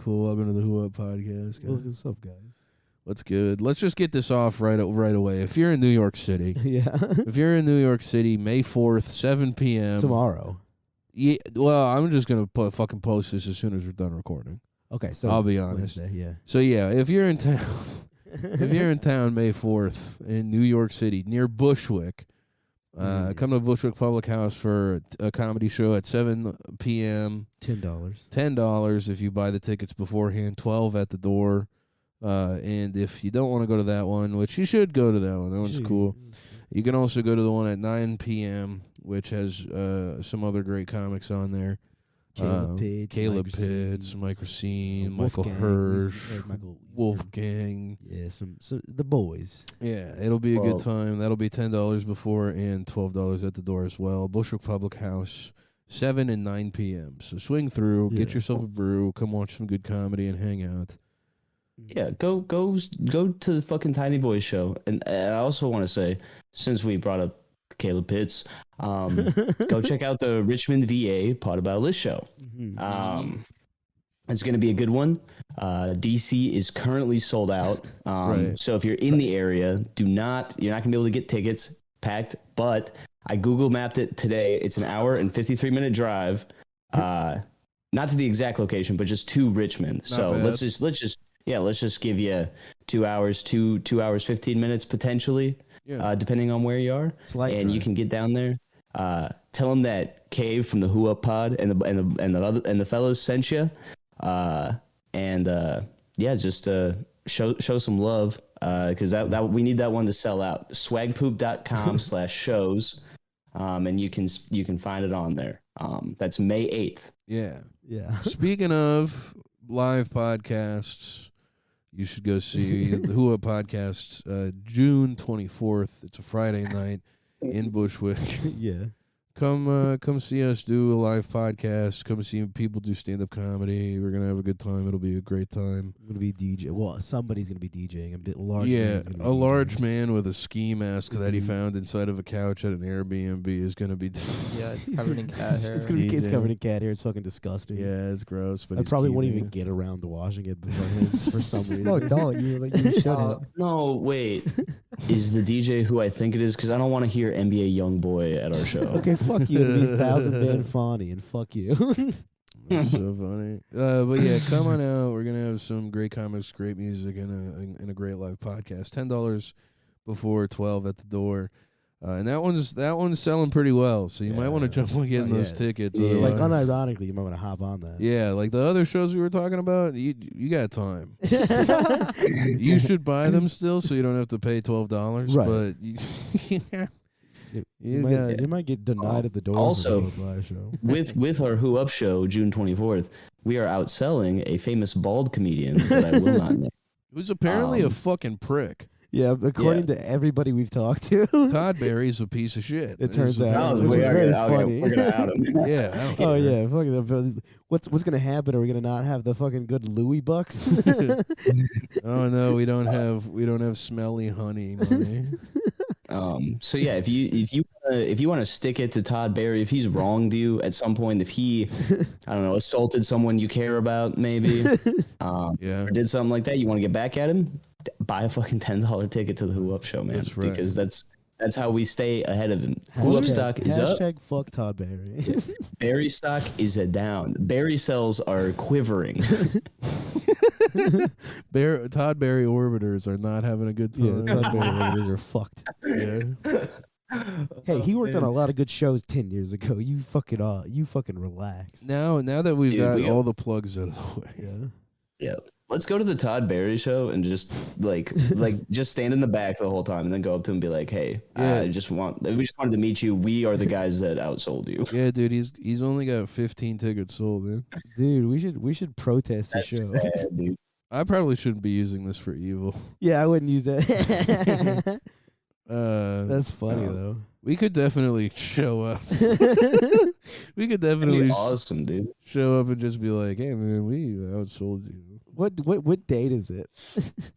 Cool. Welcome to the Who Up Podcast, guys. What's up, guys? What's good? Let's just get this off right away. If you're in New York City, Yeah. if you're in New York City, May 4th, 7 p.m. Tomorrow. Yeah. Well, I'm just gonna fucking post this as soon as we're done recording. Okay, so I'll be honest. Wednesday, yeah. So yeah, if you're in town, if you're in town May 4th in New York City near Bushwick, come to Bushwick Public House for a comedy show at 7 p.m. $10. $10 if you buy the tickets beforehand. 12 at the door. And if you don't want to go to that one, which you should go to that one. That one's cool. You can also go to the one at 9 p.m., which has some other great comics on there. Caleb Pitts, Mike Racine, Michael Hirsch, Wolfgang. Yeah, some the boys. Yeah, it'll be a good time. That'll be $10 before and $12 at the door as well. Bushwick Public House, 7 and 9 p.m. So swing through, get yourself a brew, come watch some good comedy and hang out. Yeah, go to the fucking Tiny Boys show. And I also want to say, since we brought up Caleb Pitts, go check out the Richmond VA Pot About List show. It's going to be a good one. DC is currently sold out. Right. So if you're in the area, you're not going to be able to get tickets packed, but I Google mapped it today. It's an hour and 53-minute drive. Not to the exact location, but just to Richmond. Not so bad. let's just give you 2 hours, 2 hours, 15 minutes potentially. Yeah. Depending on where you are, you can get down there. Tell them that Cave from the Who Up Pod and the fellows sent you, just show some love, because that we need that one to sell out. Swagpoop.com/shows, and you can find it on there. That's May 8th. Yeah. Yeah. Speaking of live podcasts, you should go see the Who Up Podcast, June 24th. It's a Friday night in Bushwick. Yeah. Come see us do a live podcast. Come see people do stand-up comedy. We're gonna have a good time. It'll be a great time. I'm gonna be DJ. Well, somebody's gonna be DJing. Yeah, a large man with a ski mask that he found inside of a couch at an Airbnb is gonna be. Yeah, it's covered in cat hair. It's gonna be kids covered in cat hair. It's fucking disgusting. Yeah, it's gross. But I he's probably won't keeping even it. get around to washing it beforehand for some reason. No, don't. You shouldn't. No, wait. Is the DJ who I think it is? Because I don't want to hear NBA YoungBoy at our show. Okay, fuck you. It'll be 1,000 Ben Fani, and fuck you. That's so funny. But yeah, come on out. We're gonna have some great comics, great music, and a great live podcast. $10 before, 12 at the door. And that one's selling pretty well. So you might want to jump on getting those tickets. Yeah. Like, otherwise- unironically, you might want to hop on that. Yeah, like the other shows we were talking about, you got time. You should buy them still, so you don't have to pay $12. Right. But You might get denied at the door. Also, for the live show. with our Who Up show, June 24th, we are outselling a famous bald comedian that I will not name. who's apparently a fucking prick. Yeah, according to everybody we've talked to. Todd Barry's a piece of shit. It turns He's out. apparently- This is very funny. We're gonna out him. Yeah. I don't Oh care. yeah, fucking. What's gonna happen? Are we gonna not have the fucking good Louis bucks? Oh no, we don't have smelly honey money. So yeah, if you want to stick it to Todd Barry, if he's wronged you at some point, if he, I don't know, assaulted someone you care about, maybe, Yeah. or did something like that, you want to get back at him, buy a fucking $10 ticket to the Who Up show, man. That's right. Because that's how we stay ahead of him. Who Up stock is up. Hashtag fuck Todd Barry. Barry stock is down. Barry cells are quivering. Todd Barry orbiters are not having a good Yeah, time. Todd Barry orbiters are fucked. Yeah. Hey, he worked on a lot of good shows 10 years ago. You fucking relax. Now that we've Dude, got we all the plugs out of the way. Yeah. Yeah. Let's go to the Todd Barry show and just just stand in the back the whole time and then go up to him and be like, "Hey, Yeah. we just wanted to meet you. We are the guys that outsold you." Yeah, dude, he's only got 15 tickets sold, man. Dude, we should protest the That's show. sad, dude. I probably shouldn't be using this for evil. Yeah, I wouldn't use that. That's That's funny though. We could definitely show up. We could That'd definitely be awesome, dude. show up and just be like, "Hey, man, we outsold you." What date is it?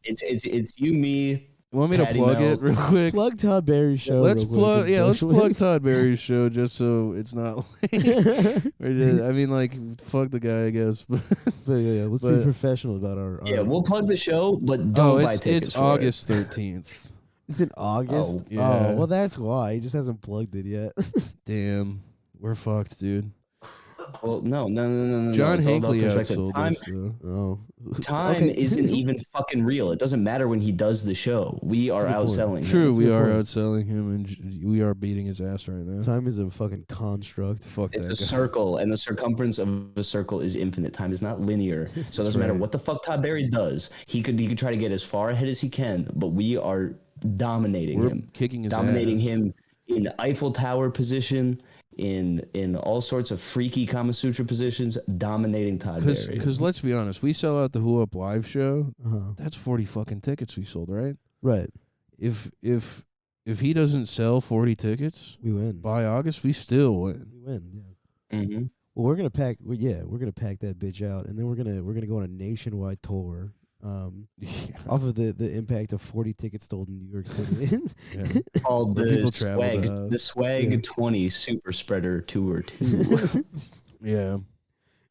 It's you, me, You want me to Patty plug melt. it real quick? Plug Todd Barry's show. Let's real quick plug. and Yeah, let's Bushwick. plug Todd Barry's show just so it's not like. I mean, like, fuck the guy, I guess. But But yeah, let's be But- professional about our. Yeah, our- we'll plug the show, but don't buy tickets. it's for August 13th. It's in August. Oh, yeah. Well, that's why he just hasn't plugged it yet. Damn, we're fucked, dude. It. Well, no. John It's all about Hinckley perspective. outsold Time, us, though. Oh, time Okay. isn't even fucking real. It doesn't matter when he does the show. We are That's a good outselling. point. him. True, that's a we good are point. outselling him, and we are beating his ass right now. Time is a fucking construct. Fuck It's that a guy. circle, and the circumference of a circle is infinite. Time is not linear, so it doesn't matter right. what the fuck Todd Barry does. He could try to get as far ahead as he can, but we are dominating We're him, kicking his dominating ass. him in Eiffel Tower position, in all sorts of freaky Kama Sutra positions, dominating Todd Barry. Because let's be honest, we sell out the Who Up live show. Uh-huh. That's 40 fucking tickets we sold, right? Right. If he doesn't sell 40 tickets We win. by August, we still win. We win. Yeah. hmm Well, we're gonna pack. We're gonna pack that bitch out, and then we're gonna go on a nationwide tour. Off of the impact of 40 tickets sold in New York City. Yeah. Called Where the people travel Swag, to us. the Swag Yeah. 20 Super Spreader Tour 2. Yeah.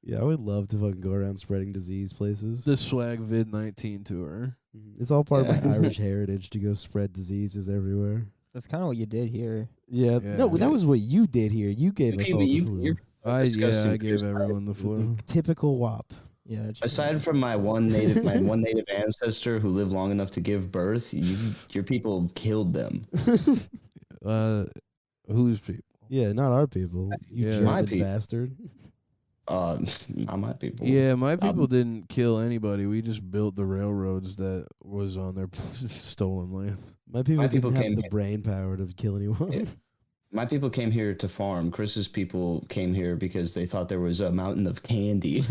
Yeah, I would love to fucking go around spreading disease places. The Swag Vid 19 tour. It's all part of Yeah. my Irish heritage to go spread diseases everywhere. That's kind of what you did here. Yeah, Yeah. no, that was what you did here. You gave us all the flu. you're I disgusting. gave everyone the The flu. typical WAP. Yeah. Aside from my one native ancestor who lived long enough to give birth, your people killed them. Whose people? Yeah, not our people. You Yeah. My German people. bastard. Not my people. Yeah, my people didn't kill anybody. We just built the railroads that was on their stolen land. My people My didn't people have came the here. brain power to kill anyone. Yeah. My people came here to farm. Chris's people came here because they thought there was a mountain of candy.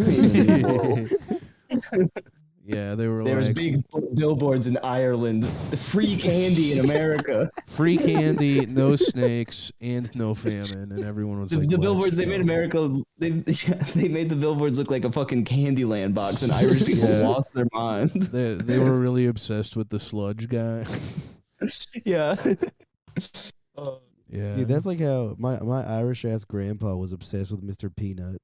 Yeah, they were There was like big billboards in Ireland. The free candy in America. free candy, no snakes, and no famine, and everyone was The, like, the "Let's billboards they go." made America. They made the billboards look like a fucking Candyland box, and Irish people Yeah. lost their mind. They were really obsessed with the sludge guy. Yeah. Yeah, Dude, that's like how my Irish ass grandpa was obsessed with Mr. Peanut.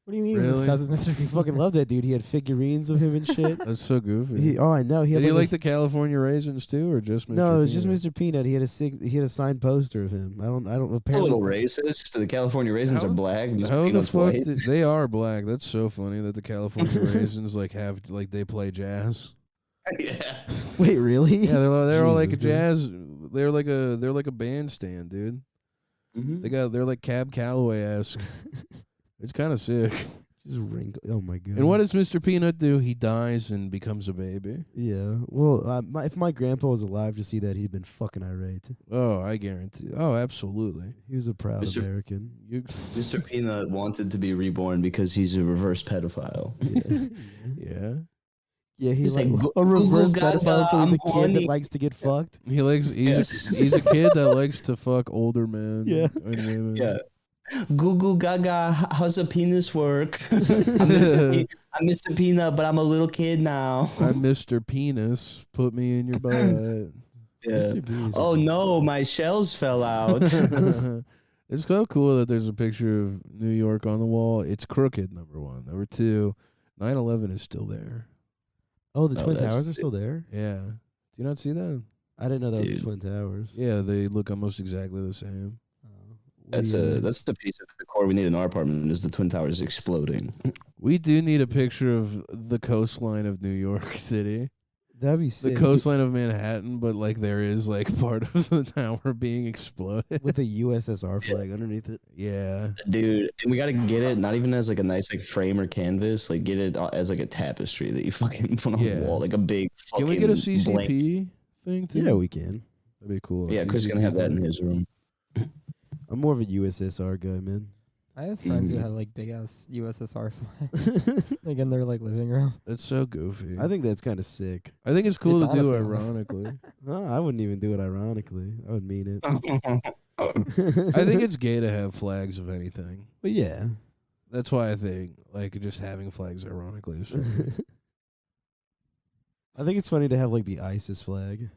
What do you mean? Really? It says Mr. He fucking loved that dude. He had figurines of him and shit. that's so goofy. Oh, I know. He had Did you like like the California raisins too, or just Mr. No, it was just Peanut? Mr. Peanut. He had a signed poster of him. I don't It's a apparently little racist. The California raisins How- are black. Mr. How the Peanut's fuck? white. They are black. That's so funny that the California raisins they play jazz. Yeah. Wait, really? Yeah, they're all like a Jesus jazz. They're like a bandstand, dude. Mhm. They're like Cab Calloway esque. It's kind of sick. Just wrinkle. Oh my god. And what does Mr. Peanut do? He dies and becomes a baby. Yeah. Well, if my grandpa was alive to see that, he'd been fucking irate. Oh, I guarantee. Oh, absolutely. He was a proud Mr. American. You, Mr. Peanut wanted to be reborn because he's a reverse pedophile. Yeah. yeah. Yeah, he's He's like like, a reverse Google Gaga, pedophile, so he's a I'm kid horny. that likes to get fucked. He likes. He's a kid that likes to fuck older men. Yeah. And women. Yeah. Goo goo gaga, how's a penis work? I'm Mr. Peanut, but I'm a little kid now. I'm Mr. Penis. Put me in your butt. Yeah. Mr. Bean is a- Oh no, my shells fell out. It's so cool that there's a picture of New York on the wall. It's crooked, number one. Number two, 9/11 is still there. Oh, the Oh, Twin that's Towers are big. still there? Yeah. Do you not see that? I didn't know that was the Dude. Twin Towers. Yeah, they look almost exactly the same. That's the piece of the core we need in our apartment is the Twin Towers exploding. We do need a picture of the coastline of New York City. That'd be The sick. coastline of Manhattan, but like there is like part of the tower being exploded. With a USSR flag underneath it. Yeah. Dude, and we gotta get it not even as like a nice like frame or canvas, like get it as like a tapestry that you fucking put on Yeah. the wall, like a big fucking Can we get a blank. CCP thing too? Yeah, we can. That'd be cool. a Yeah, Chris is gonna CCP have that in thing. his room. I'm more of a USSR guy, man. I have friends who Mhm. have like big ass USSR flags, like in their like living room. That's so goofy. I think that's kind of sick. I think it's cool It's to do honestly awesome. ironically. I wouldn't even do it ironically. I would mean it. I think it's gay to have flags of anything. But yeah. That's why I think like just having flags ironically is funny. I think it's funny to have like the ISIS flag.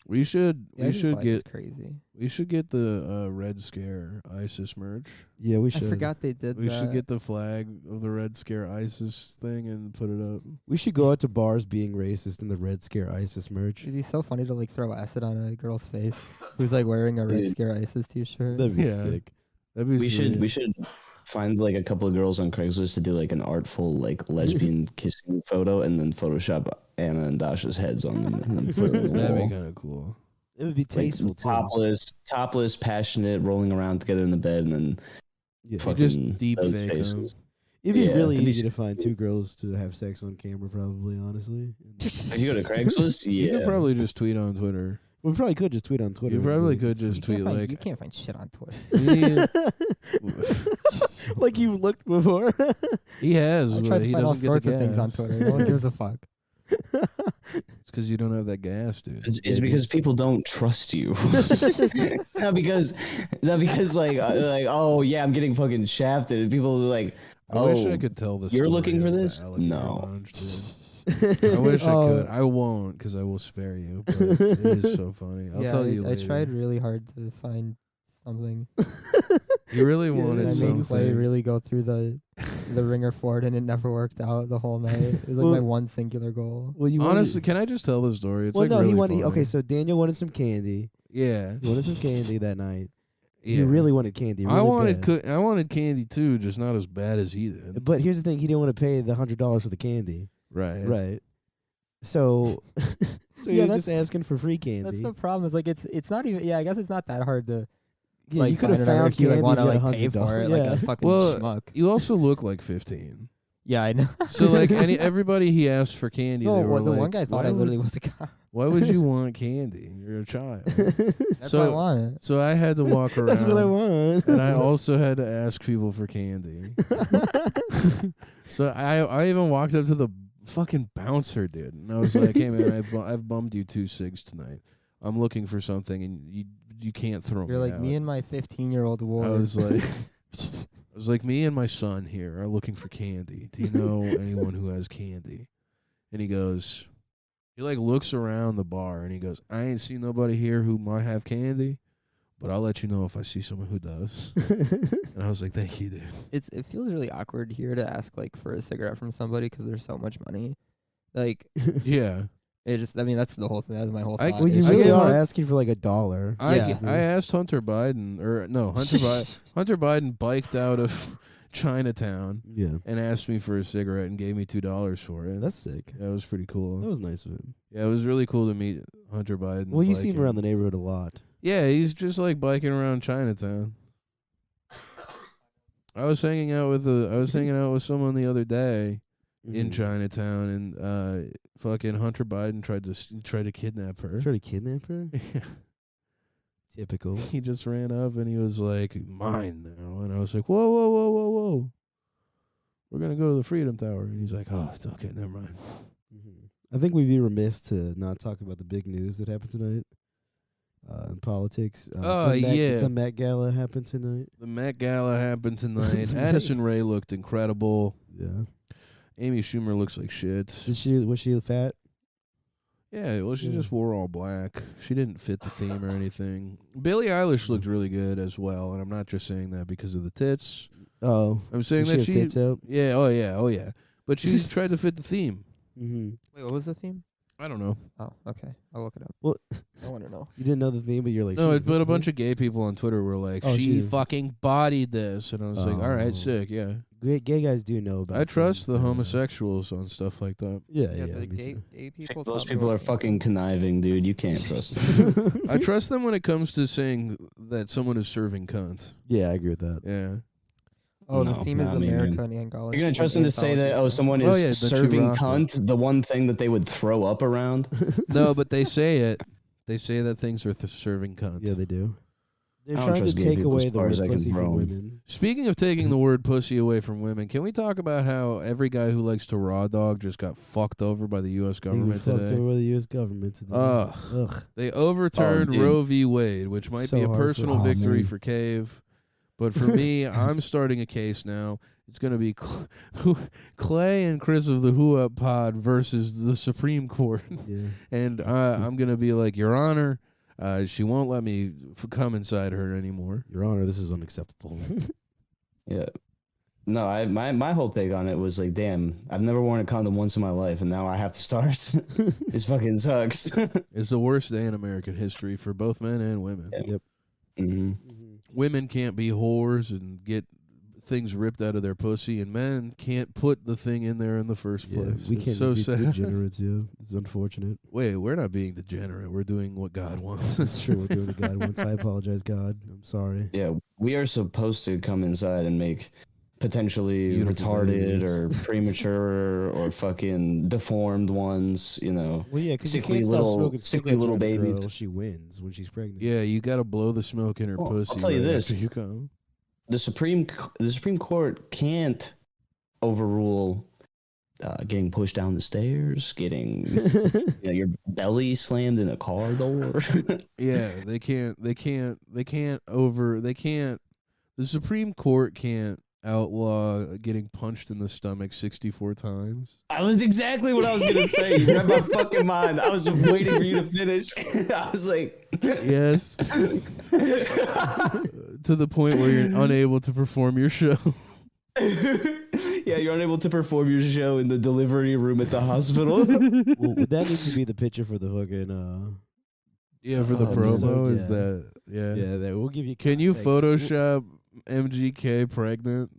We should Flag is get crazy. the Red Scare ISIS merch. Yeah, we I should. forgot they did We that. should get the flag of the Red Scare ISIS thing and put it up. We should go out to bars being racist in the Red Scare ISIS merch. It'd be so funny to like throw acid on a girl's face who's like wearing a Red Dude. Scare ISIS t-shirt. That'd be Yeah. sick. That'd be We sweet. should find like a couple of girls on Craigslist to do like an artful like lesbian kissing photo and then Photoshop Anna and Dasha's heads on them and then put it on the That'd wall. be kind of cool. It would be Like, tasteful too. topless, passionate, rolling around together in the bed, and then Yeah. fucking Just deep those fake 'em. faces. It'd be Yeah, really to be easy to find two girls to have sex on camera, probably, honestly. If you go to Craigslist, yeah, You could probably just tweet on Twitter. We probably could just tweet on Twitter. You It'd be probably really could good just tweet. tweet You like, can't find shit on Twitter. like you've looked before. he has, I but tried to he find all doesn't get sorts the of things on gas. Twitter. No one gives a fuck. It's because you don't have that gas, dude. it's because people don't trust you. It's not because like oh yeah, I'm getting fucking shafted. People are like, I wish I oh, could tell this. you're looking for this? No. I wish I Oh. could. I won't, because I will spare you. But it is so funny. I'll yeah, tell you I later. tried really hard to find something. You really Yeah, wanted And I something. made Clay really go through the ringer for it, and it never worked out the whole night. It was like my Well- one singular goal. Well, you Honestly, can I just tell the story? It's well, like no, really he wanted. funny. Okay, so Daniel wanted some candy. Yeah. He wanted some candy that night. Yeah. He really wanted candy. Really I wanted bad. I wanted candy too, just not as bad as he did. But here's the thing: he didn't want to pay the $100 for the candy. Right. Right. So, so he Yeah, was that's- just asking for free candy. That's the problem. Is like it's not even. Yeah, I guess it's not that hard to yeah, like you could have find it, or found if you like candy want to to get like pay for it, $100. like a fucking Well, schmuck. You also look like 15. Yeah, I know. So like everybody he asked for candy, No, they were well, the like, one guy thought I literally was a cop. Why would you want candy? You're a child. That's So- what I wanted. So I had to walk around. That's what I want. And I also had to ask people for candy. So I even walked up to the fucking bouncer, dude, and I was like, "Hey man, I've bummed you 2 cigs tonight. I'm looking for something, and you can't throw You're me like out." me and my 15-year-old war. I was like, me and my son here are looking for candy. Do you know anyone who has candy? And he goes, he like looks around the bar and he goes, I ain't seen nobody here who might have candy, but I'll let you know if I see someone who does. And I was like, thank you, dude. it feels really awkward here to ask like for a cigarette from somebody because there's so much money. Like Yeah. it just. I mean, that's the whole thing. That's my whole I- thought. Well, you I really gave are Hun- asking for like $1. Yeah. I asked Hunter Biden, Hunter Biden biked out of Chinatown Yeah. and asked me for a cigarette and gave me $2 for it. That's sick. That was pretty cool. That was nice of him. Yeah, it was really cool to meet Hunter Biden. Well, you see him biking. around the neighborhood a lot. Yeah, he's just like biking around Chinatown. I was hanging out with someone the other day in Mhm. Chinatown, and fucking Hunter Biden tried to kidnap her. Try to kidnap her? Typical. He just ran up and he was like, "Mine now," and I was like, "Whoa, whoa, whoa, whoa, whoa! We're gonna go to the Freedom Tower." And he's like, "Oh, it's okay, never mind." I think we'd be remiss to not talk about the big news that happened tonight in politics. Yeah. The Met Gala happened tonight. The Met Gala happened tonight. Addison Rae looked incredible. Yeah. Amy Schumer looks like shit. Was she fat? Yeah, well, she Yeah. just wore all black. She didn't fit the theme or anything. Billie Eilish looked really good as well, and I'm not just saying that because of the tits. Oh. I'm saying Did that she she, have tits out? yeah, oh yeah. But she tried to fit the theme. Mm-hmm. Wait, what was the theme? I don't know. Oh, okay. I'll look it up. Well, I want to know. you didn't know the theme, but you're like, No, shit, but a bunch of gay people on Twitter were like, Oh, she she- fucking bodied this, and I was like, all Oh. right, sick, yeah. gay guys do know about. I trust the things. homosexuals on stuff like that. Yeah, Yeah, yeah. the me gay, too. gay people. Those tell me people what are to fucking do. conniving, dude. You can't trust them. I trust them when it comes to saying that someone is serving cunt. Yeah, I agree with that. Yeah. Oh, the No, theme is not me, man. America and Angola. You're gonna trust them to say that someone is Oh, yeah, that you serving rocked it. cunt, the one thing that they would throw up around. No, but they say it. They say that things are serving cunt. Yeah, they do. They're I don't trying to trust gay take people away as the far as word I can pussy throw from 'em. women. Speaking of taking the word pussy away from women, can we talk about how every guy who likes to raw dog just got fucked over by the U.S. They government fucked today? over the U.S. government today. Ugh. Ugh. They overturned dude. Roe v. Wade, which might So be a hard for personal us. victory man. for Cave, But for me, I'm starting a case now. It's going to be Clay and Chris of the Who Up Pod versus the Supreme Court. Yeah. And I'm going to be like, Your Honor, she won't let me come inside her anymore. Your Honor, this is unacceptable. Yeah. No, my whole take on it was like, damn, I've never worn a condom once in my life, and now I have to start. This fucking sucks. It's the worst day in American history for both men and women. Yeah. Yep. Mm-hmm. Women can't be whores and get things ripped out of their pussy, and men can't put the thing in there in the first Yeah, place. we It's can't so just be sad. degenerates, yeah. It's unfortunate. Wait, we're not being degenerate. We're doing what God wants. That's true. We're doing what God wants. I apologize, God. I'm sorry. Yeah, we are supposed to come inside and make potentially Beautiful retarded babies. or premature or fucking deformed ones, you know. Well, yeah, because you Sickly can't stop little- smoking sickly cigarettes little around a girl babies. till she wins when she's pregnant. Yeah, you got to blow the smoke in her Well, I'll pussy. tell you right this. after you come. The Supreme Court can't overrule getting pushed down the stairs, getting your belly slammed in a car door. Yeah, they can't. The Supreme Court can't outlaw getting punched in the stomach 64 times. I was exactly what I was gonna say. You read my fucking mind. I was waiting for you to finish. I was like, Yes. To the point where you're unable to perform your show. yeah, you're unable to perform your show in the delivery room at the hospital. Well, that needs to be the picture for the fucking Yeah, for the Oh, promo so, is yeah. that yeah, that we'll give you. Can you context. Photoshop MGK pregnant?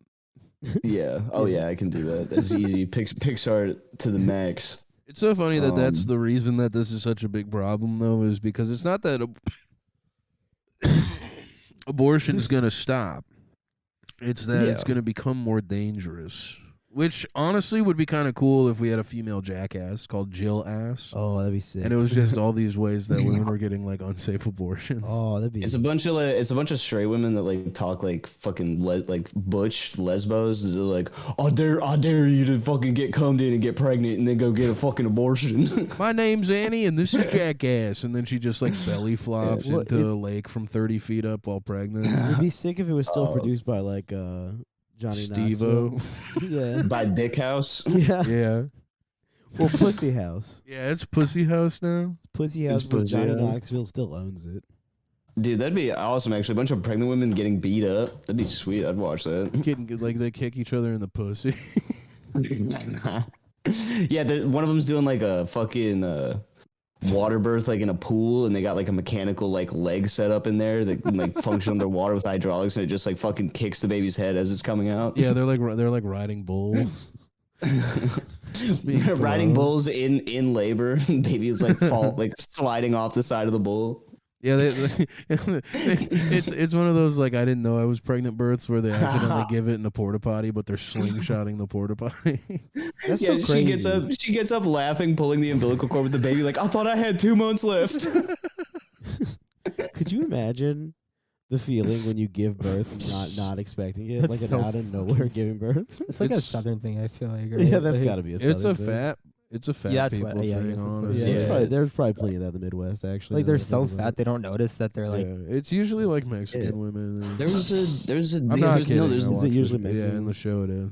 Yeah. Oh yeah, I can do that. That's easy. Pixar to the max. It's so funny that that's Um, the reason that this is such a big problem, though, is because it's not that abortion's going to stop. It's that it's Yeah. going to become more dangerous. Which, honestly, would be kind of cool if we had a female jackass called Jill Ass. Oh, that'd be sick. And it was just all these ways that women were getting, like, unsafe abortions. Oh, that'd be. It's a bunch of straight women that like talk like fucking like butch lesbos. They're like, I dare you to fucking get cummed in and get pregnant and then go get a fucking abortion. My name's Annie, and this is Jackass. And then she just, like, belly flops well, into a lake from 30 feet up while pregnant. It'd be sick if it was still Oh. produced by like Johnny Steve-O. Knoxville. By Dick House. Yeah. Yeah. Well, Pussy House. Yeah, it's Pussy House now. Pussy House, It's but Pussy Johnny House. Knoxville still owns it. Dude, that'd be awesome actually. A bunch of pregnant women getting beat up. That'd be sweet. I'd watch that. Getting like they kick each other in the pussy. Yeah, one of them's doing like a fucking water birth like in a pool, and they got like a mechanical like leg set up in there that can like function underwater with hydraulics, and it just like fucking kicks the baby's head as it's coming out. Yeah, they're like riding bulls. Just being Riding thrown. bulls in labor. Baby is like like sliding off the side of the bull. Yeah, it's one of those like I didn't know I was pregnant births where they accidentally give it in a porta potty, but they're slingshotting the porta potty. That's Yeah, so crazy. she gets up laughing, pulling the umbilical cord with the baby, like, I thought I had 2 months left. Could you imagine the feeling when you give birth and not expecting it, That's like an so out of nowhere giving birth? It's like a It's- southern thing. I feel like. Right? Yeah, that's Like, got to be a. It's a Southern thing. fat Yeah, that's people what- yeah, I thing. guess that's what it Honestly. Yeah, Yeah. there's probably plenty of that in the Midwest, actually. Like now they're that I so think about fat it. they don't notice that they're like. Yeah, it's usually like Mexican Yeah. women. and- There's a I'm not kidding. there's I Is it watched usually Yeah, Mexican? in the show it is.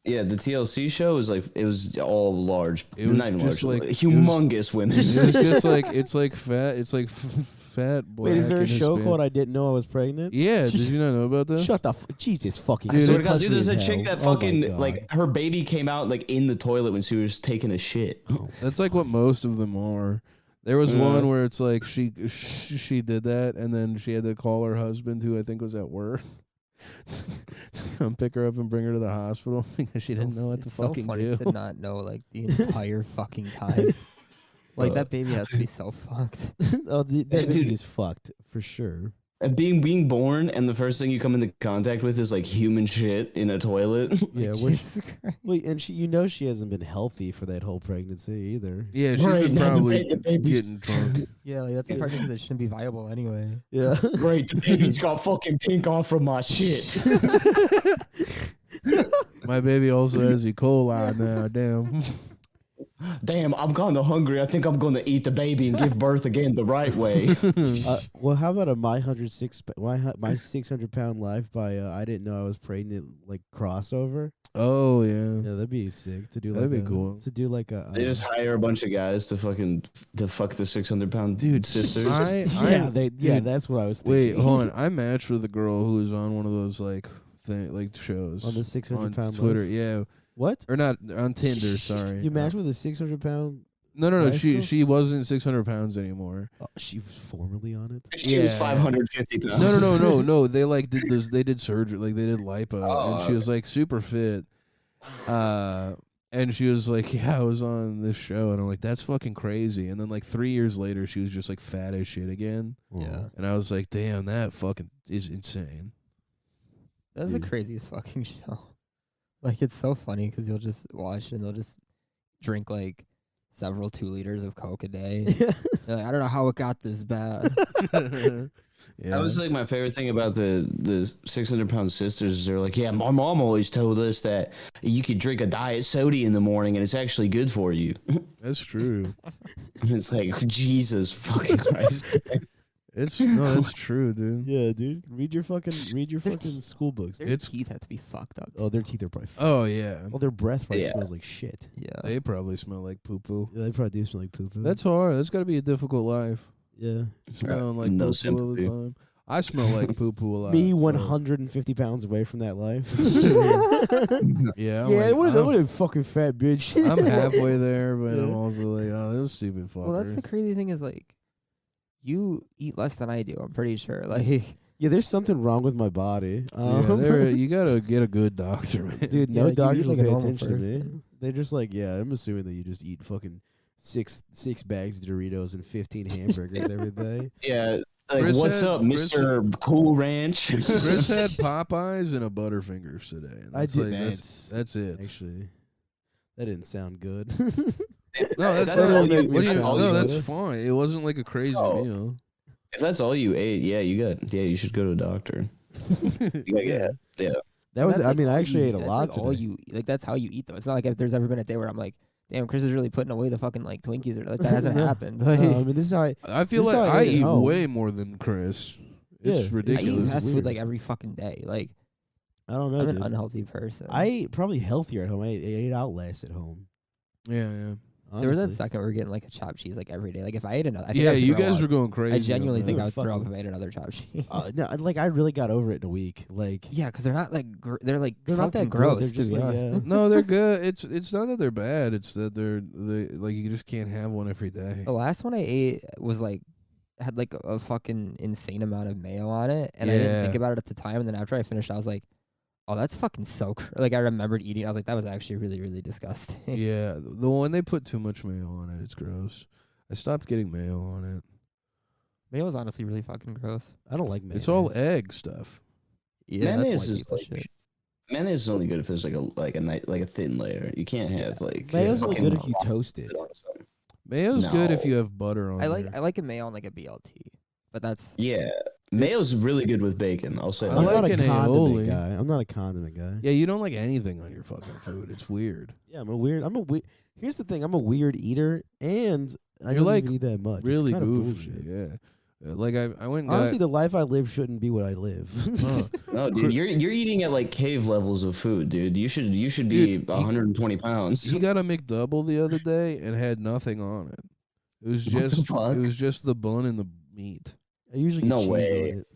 yeah, the TLC show is like it was all large. It was not even just large, like- it was- humongous women. It's just like it's fat. It's like fat. Black Wait, is there a and show Hispanic. called I Didn't Know I Was Pregnant? Yeah, did you not know about that? Shut the Jesus fucking. Dude, I swear to it's God, dude, there's a chick that fucking Oh like her baby came out like in the toilet when she was taking a shit. That's like what most of them are. There was Yeah. one where it's like she did that, and then she had to call her husband, who I think was at work, to come pick her up and bring her to the hospital because she didn't know what to It's so fucking funny do. to not know like the entire fucking time. Like that baby has to be so fucked. Oh, that Dude. baby is fucked for sure. And being born and the first thing you come into contact with is like human shit in a toilet. Yeah, Jesus Christ. wait, and she she hasn't been healthy for that whole pregnancy either. Yeah, she's Right, been now the probably baby's- getting drunk. Yeah, like that's a pregnancy that shouldn't be viable anyway. Yeah. Great, the baby's got fucking pink off from my shit. My baby also has E. coli now. Damn. damn, I'm kind of hungry. I think I'm going to eat the baby and give birth again the right way. Well, how about a my 600-pound life by I didn't know I was pregnant like crossover? Oh yeah. Yeah, that'd be sick to do. That'd like be cool. To do like a. They just hire a bunch of guys to fuck the 600-pound Dude, sisters. That's what I was Wait, thinking. hold on. I matched with a girl who was on one of those like shows On the 600-pound Twitter. life? Yeah, What? or not on Tinder. Sorry. You matched with a 600-pound? No. life girl? She wasn't 600 pounds anymore. Oh, she was formerly on it. She was Yeah. 550 pounds. No. They like did this. They did surgery. Like they did lipo, and she was like super fit. And she was like, "Yeah, I was on this show," and I'm like, "That's fucking crazy." And then like 3 years later, she was just like fat as shit again. Yeah. And I was like, "Damn, that fucking is insane." That's the Dude. craziest fucking show. Like, it's so funny because you'll just watch and they'll just drink like several 2 liters of Coke a day. They're like, I don't know how it got this bad. Yeah. That was like my favorite thing about the 600-pound sisters. They're like, yeah, my mom always told us that you could drink a diet soda in the morning and it's actually good for you. That's true. And it's like, Jesus fucking Christ. That's true, dude. Yeah, dude. Read your fucking Their school books. Their It's- teeth have to be fucked up. Oh, their teeth are probably. Oh yeah. Well, their breath probably Yeah. smells like shit. Yeah. They probably smell like poo poo. Yeah, they probably do smell like poo poo. That's hard. That's got to be a difficult life. Yeah. Smelling like No poo poo all the sympathy. time. I smell like poo poo a lot. Me so- 150 pounds away from that life. Yeah. I'm Yeah, like, what a fucking fat bitch. I'm halfway there, but I'm Yeah. also like, oh, those stupid fuckers. Well, that's the crazy thing is like, you eat less than I do. I'm pretty sure. Like, Yeah, there's something wrong with my body. You gotta get a good doctor, man. Dude, Yeah, no like, you doctors eat will like a pay normal attention to me. person. They're just like, yeah, I'm assuming that you just eat fucking six bags of Doritos and 15 hamburgers every day. Yeah. Like, Chris what's had- up, Chris Mr. Cool Ranch? Chris had Popeyes and a Butterfingers today. And I that's did. like, that's it. Actually, that didn't sound good. No, that's That's not. all What do you- you? that's all No, you that's eat. fine. It wasn't like a crazy Oh. meal. If that's all you ate, you should go to a doctor. Yeah. That was. that's, I like, mean, I all actually you ate a eat. lot That's like all today. you like. That's how you eat though. It's not like if there's ever been a day where I'm like, damn, Chris is really putting away the fucking like Twinkies or like that hasn't No. happened. No, Like, I mean, this is how I feel This is like how I I ate at eat home. way more than Chris. Yeah, It's it's I ridiculous. eat It's fast weird. food like every fucking day. Like, I don't know. I'm an Dude. unhealthy person. I ate probably healthier at home. I ate out less at home. Yeah, yeah. there was that honestly. second we were getting like a chopped cheese like every day. Like if I ate another, I think Yeah, I would you throw guys up. were going crazy. I genuinely on think that. I would throw up Fucking- if I ate another chopped cheese. No, like I really got over it in a week. Like Yeah, because they're not like they're like they're not fucking that gross. They're to just be like, honest. yeah. No, they're good. It's not that they're bad. It's that they like you just can't have one every day. The last one I ate was like had like a fucking insane amount of mayo on it, and I didn't think Yeah. about it at the time. And then after I finished, I was like, "Oh, that's fucking so." Like I remembered eating. I was like, "That was actually really, really disgusting." Yeah, the one they put too much mayo on it, it's gross. I stopped getting mayo on it. Mayo is honestly really fucking gross. I don't like mayonnaise. It's all egg stuff. Yeah, Mayonnaise that's is white like people shit. mayonnaise is only good if there's like a thin layer. You can't have Yeah. like Mayo's only fucking good if you toast it. on something. Mayo's good if No. you have butter on I like there. I like a mayo on like a BLT, but that's Yeah, mayo's really good with bacon. I'll say. I I'm that. not like a an condiment aioli. guy. I'm not a condiment guy. Yeah, you don't like anything on your fucking food. It's weird. Yeah, I'm a weird. Here's the thing. I'm a weird eater, and I You're don't like even eat that much. It's Really kinda goofy. bullshit. Yeah. Like I went and Honestly, got, the life I live shouldn't be what I live. Oh. No, dude, you're eating at like cave levels of food, dude. You should be Dude, 120 pounds. he got a McDouble the other day and had nothing on it. It was What the just fuck? it was just the bun and the meat. I usually get No cheese way. on it.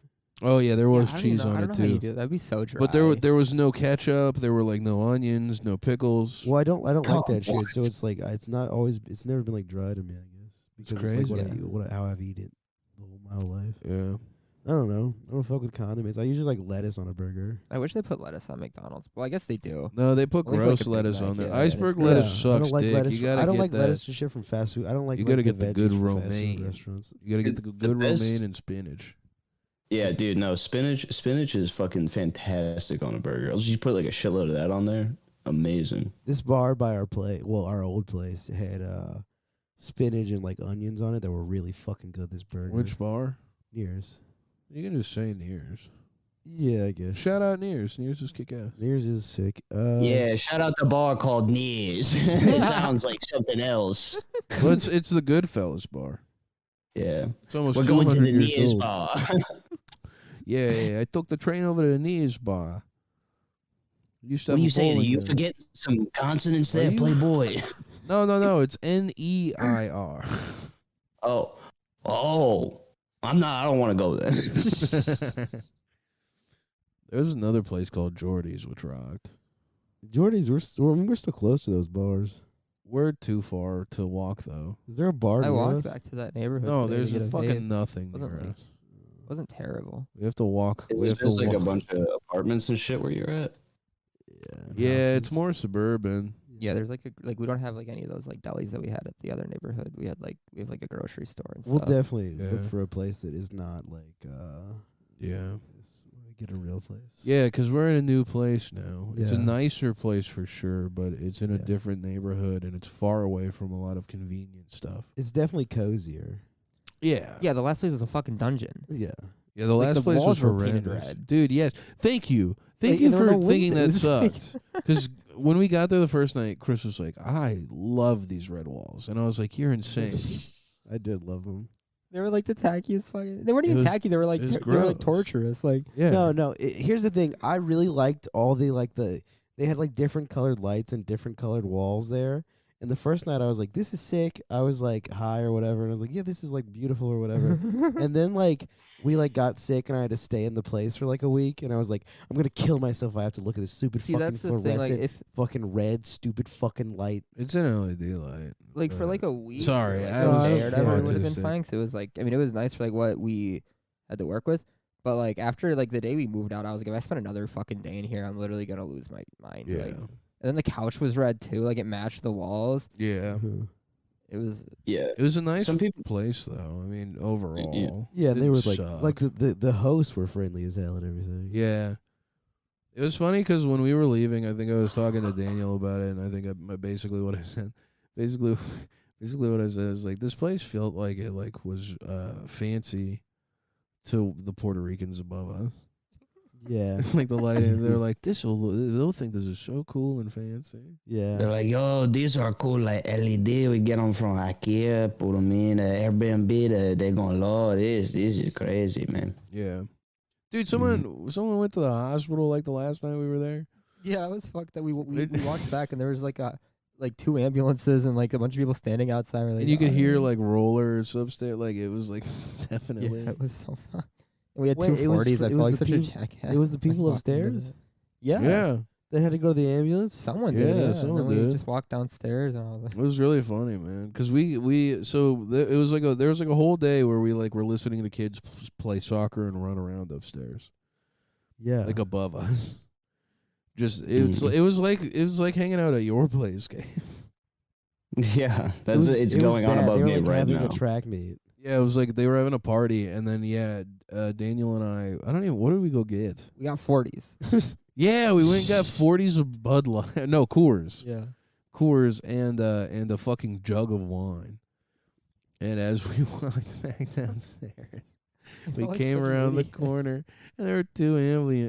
Oh yeah, there was I don't cheese know, on I it don't know how you too. do it. That'd be so dry. But there was no ketchup. There were like no onions, no pickles. Well, I don't like Oh, that shit. what? So it's like it's not always. It's never been like dry to me. I guess because it's like crazy. what I Yeah. eat, how I've eaten it my whole life. Yeah. I don't know. I don't fuck with condiments. I usually like lettuce on a burger. I wish they put lettuce on McDonald's. Well, I guess they do. No, they put Only for, like, gross a Big lettuce Mac, on there. yeah, and it's Iceberg gross. lettuce I sucks don't like dick. lettuce. You gotta I don't get like that. lettuce shit from fast food. I don't like. You gotta like get the good veggies from fast food romaine. restaurants. You gotta get the good best- romaine and spinach. Yeah, dude. No, spinach is fucking fantastic on a burger. I'll just put like a shitload of that on there. Amazing. This bar by our our old place had spinach and like onions on it that were really fucking good. This burger. Which bar? Yours? You can just say Nears. Yeah, I guess. Shout out Nears. Nears is kick ass. Nears is sick. Yeah, shout out the bar called Nears. It sounds like something else. Well, it's the Goodfellas bar. Yeah. It's almost We're going to 200 the years Nears old. bar. Yeah, I took the train over to the Nears bar. Used to What have are a you saying? bowling You alley. forget some consonants Are there, you? Playboy. No. It's Neir. Oh. I don't want to go there. There's another place called Jordy's, which rocked. Jordy's, we're still close to those bars. We're too far to walk, though. Is there a bar I near walked us? back to that neighborhood. No, today there's to a get fucking vape. nothing Wasn't near like- us. It wasn't terrible. We have to walk. Is We it have to just like a walk. bunch of apartments and shit where you're at? and Yeah, it's houses. more suburban. Yeah, there's like we don't have like any of those like delis that we had at the other neighborhood. We have like a grocery store and We'll stuff. definitely look Yeah. for a place that is not like Yeah. get a real place. Yeah, 'cause we're in a new place now. It's a Yeah. nicer place for sure, but it's in a Yeah. different neighborhood and it's far away from a lot of convenient stuff. It's definitely cozier. Yeah. Yeah, the last place was a fucking dungeon. Yeah. Yeah, the Like, last the place was walls were painted horrendous. red. Dude, yes. Thank you. Thank Like, you there were for no thinking that windows. sucked. Because when we got there the first night, Chris was like, I love these red walls. And I was like, you're insane. I did love them. They were like the tackiest fucking. They weren't It even was- tacky. They were like it was they were like gross. torturous. Like Yeah. No. Here's the thing. I really liked all they had like different colored lights and different colored walls there. And the first night I was like, this is sick. I was like high or whatever. And I was like, yeah, this is like beautiful or whatever. And then like we like got sick and I had to stay in the place for like a week. And I was like, I'm gonna kill myself if I have to look at this stupid see, fucking that's the thing. fluorescent Like if fucking red stupid fucking light. It's an LED light. like for but- like a week. Sorry, or, like, I a was day or whatever, yeah, it would have been autistic. fine. 'Cause it was like it was nice for like what we had to work with. But like after like the day we moved out, I was like, if I spend another fucking day in here, I'm literally gonna lose my mind. Yeah. Like, and then the couch was red too. Like it matched the walls. Yeah. It was Yeah. It was a nice Some people place, though. I mean, overall. Yeah, and they Didn't were suck. like the hosts were friendly as hell and everything. Yeah. It was funny 'cause when we were leaving, I think I was talking to Daniel about it, and I think basically what I said, basically what I said is like this place felt like it like was fancy to the Puerto Ricans above us. Yeah. It's like the lighting. They're like, they'll think this is so cool and fancy. Yeah. They're like, yo, these are cool, like LED. We get them from IKEA, put them in Airbnb. They're gonna love this. This is crazy, man. Yeah, dude. Someone went to the hospital like the last night we were there. yeah. It was fucked that we walked back and there was like two ambulances and like a bunch of people standing outside. We're like, And you could hear "Oh." like rollers upstairs. Like it was like Yeah, definitely. it was so fun. And we had Wait, it was 240s. fr- I it felt was like the such a peop- jackass. it was the like, people walking into upstairs? it. Yeah. Yeah, They had to go to the ambulance. Someone Yeah, did. Yeah, someone and then we did. just walked downstairs and I was like, it was really funny, man. Because it was like there was like a whole day where we like were listening to kids play soccer and run around upstairs, Yeah. like above us. Just it was Mhm. it was like hanging out at your place, Gabe. Yeah, It that's was- it's it was going on bad. above they were, me like, right having now. a track meet. Yeah, it was like they were having a party, and then Daniel and I don't even. What did we go get? we got 40s. Yeah, we went and got 40s of Bud Light. No, Coors. Yeah. Coors and a fucking jug of wine. And as we walked back downstairs, we came around the corner, and there were two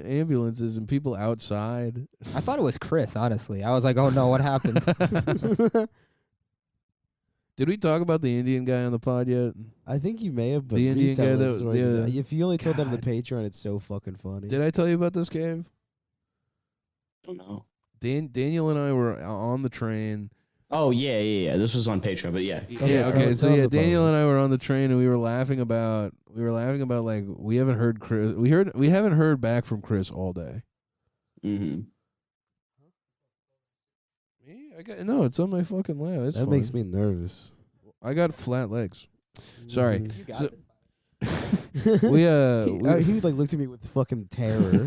ambulances and people outside. I thought it was Chris, honestly. I was like, oh no, what happened? Did we talk about the Indian guy on the pod yet? I think you may have, but The Indian retell guy that that- story. 'cause yeah. If you only told them the God. Patreon, it's so fucking funny. Did I tell you about this, Gabe? I don't know. Daniel and I were on the train. Oh yeah. This was on Patreon, but yeah. Yeah, tell- okay. tell So them yeah, the Daniel problem. and I were on the train and we were laughing about like we haven't heard Chris. We haven't heard back from Chris all day. Mm-hmm. Me? No, it's on my fucking lap. It's that makes fine. me nervous. I got flat legs. Sorry. Mhm. You got So- it. We he like looked at me with fucking terror.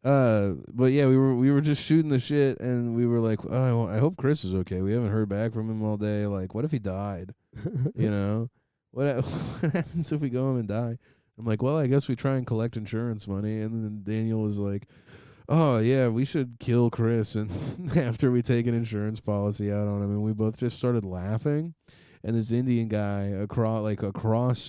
but yeah, we were just shooting the shit, and we were like, oh, I hope Chris is okay. We haven't heard back from him all day. Like, what if he died? You know, what happens if we go home and die? I'm like, well, I guess we try and collect insurance money. And then Daniel was like, oh yeah, we should kill Chris, and after we take an insurance policy out on him, and we both just started laughing. And this Indian guy across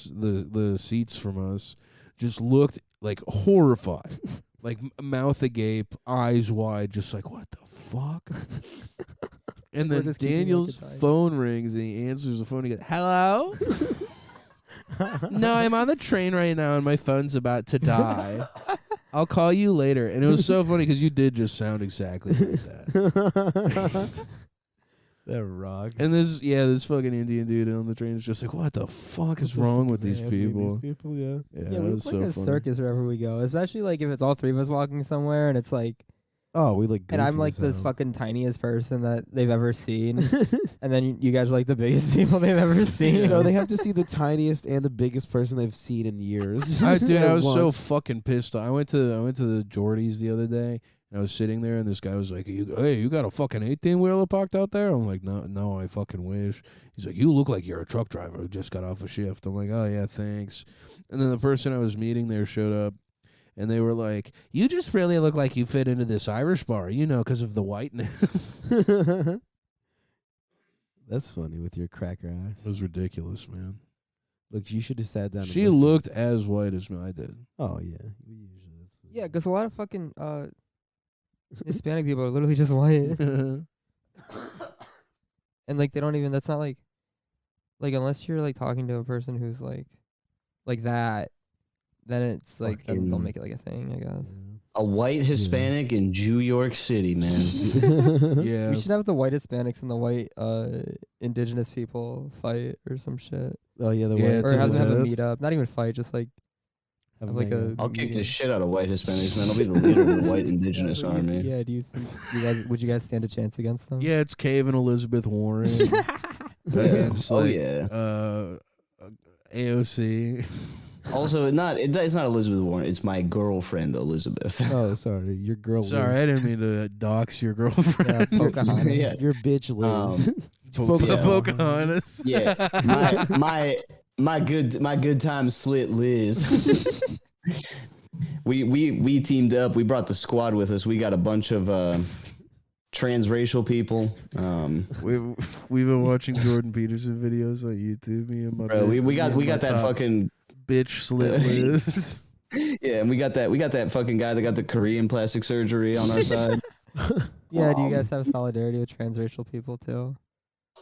the seats from us just looked like horrified, like mouth agape, eyes wide, just like what the fuck. And We're then just keeping, like, Daniel's the time. phone rings and he answers the phone. He goes, "Hello." No, I'm on the train right now and my phone's about to die. I'll call you later. And it was so funny because you did just sound exactly like that. That rocks. And this fucking Indian dude on the train is just like, what the fuck is wrong with these people? Yeah. Yeah, Yeah, it we was look like so a funny. circus wherever we go, especially like if it's all three of us walking somewhere and it's like, Oh, we look. and I'm goofy like as this hell. fucking tiniest person that they've ever seen, and then you guys are like the biggest people they've ever seen. You know, they have to see the tiniest and the biggest person they've seen in years. Dude, I at was so once. fucking pissed. I went to the Geordies the other day, and I was sitting there, and this guy was like, "Hey, you got a fucking 18-wheeler parked out there?" I'm like, "No, I fucking wish." He's like, "You look like you're a truck driver who just got off a shift." I'm like, "Oh yeah, thanks." And then the person I was meeting there showed up, and they were like, "You just really look like you fit into this Irish bar, because of the whiteness." That's funny with your cracker It eyes. was ridiculous, man. Look, you should have sat down. She and listened. looked as white as I did. Oh yeah. We usually. Yeah, because a lot of fucking Hispanic people are literally just white, and like they don't even. That's not like unless you're like talking to a person who's like that, then it's like then they'll Fucking- make it like a thing, I guess. A white Hispanic in New York City, man. Yeah. We should have the white Hispanics and the white indigenous people fight or some shit, Oh yeah, the Yeah, way. it's or a have them have a good- meetup. Not even fight, just like have like a. I'll kick the meeting. shit out of white Hispanics, man. I'll be the leader of the white indigenous army. Yeah, do you think would you guys stand a chance against them? Yeah, it's Cave and Elizabeth Warren against Oh like yeah. AOC. Also, it's not Elizabeth Warren. It's my girlfriend Elizabeth. Oh, sorry, your girl. Sorry, I Liz. didn't mean to dox your girlfriend. Yeah, Pocahontas. Yeah. Your bitch Liz. Pocahontas. Yeah, my good time slit Liz. we teamed up. We brought the squad with us. We got a bunch of transracial people. We've been watching Jordan Peterson videos on YouTube. Me and my Bro, bitch- we got me and my that top fucking bitch slit Liz. yeah, and we got that fucking guy that got the Korean plastic surgery on our side. Yeah, do you guys have solidarity with transracial people too?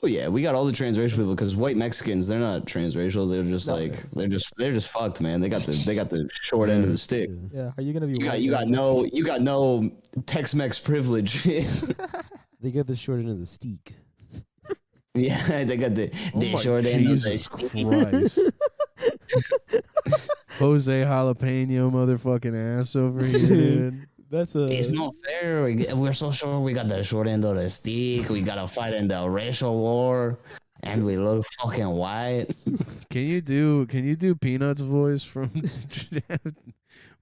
Oh yeah, we got all the transracial people because white Mexicans, they're not transracial. They're just No, like they're just fucked, man. They got the short end of the stick. Yeah, are you gonna be? You got no Tex-Mex privilege. They got the short end of the steak. Yeah, they got the Oh my short end of the Jesus stick. Christ. Jose Jalapeno motherfucking ass over here, dude. That's a. It's not fair. We're so sure we got the short end of the stick. We gotta fight in the racial war, and we look fucking white. Can you do Peanuts voice from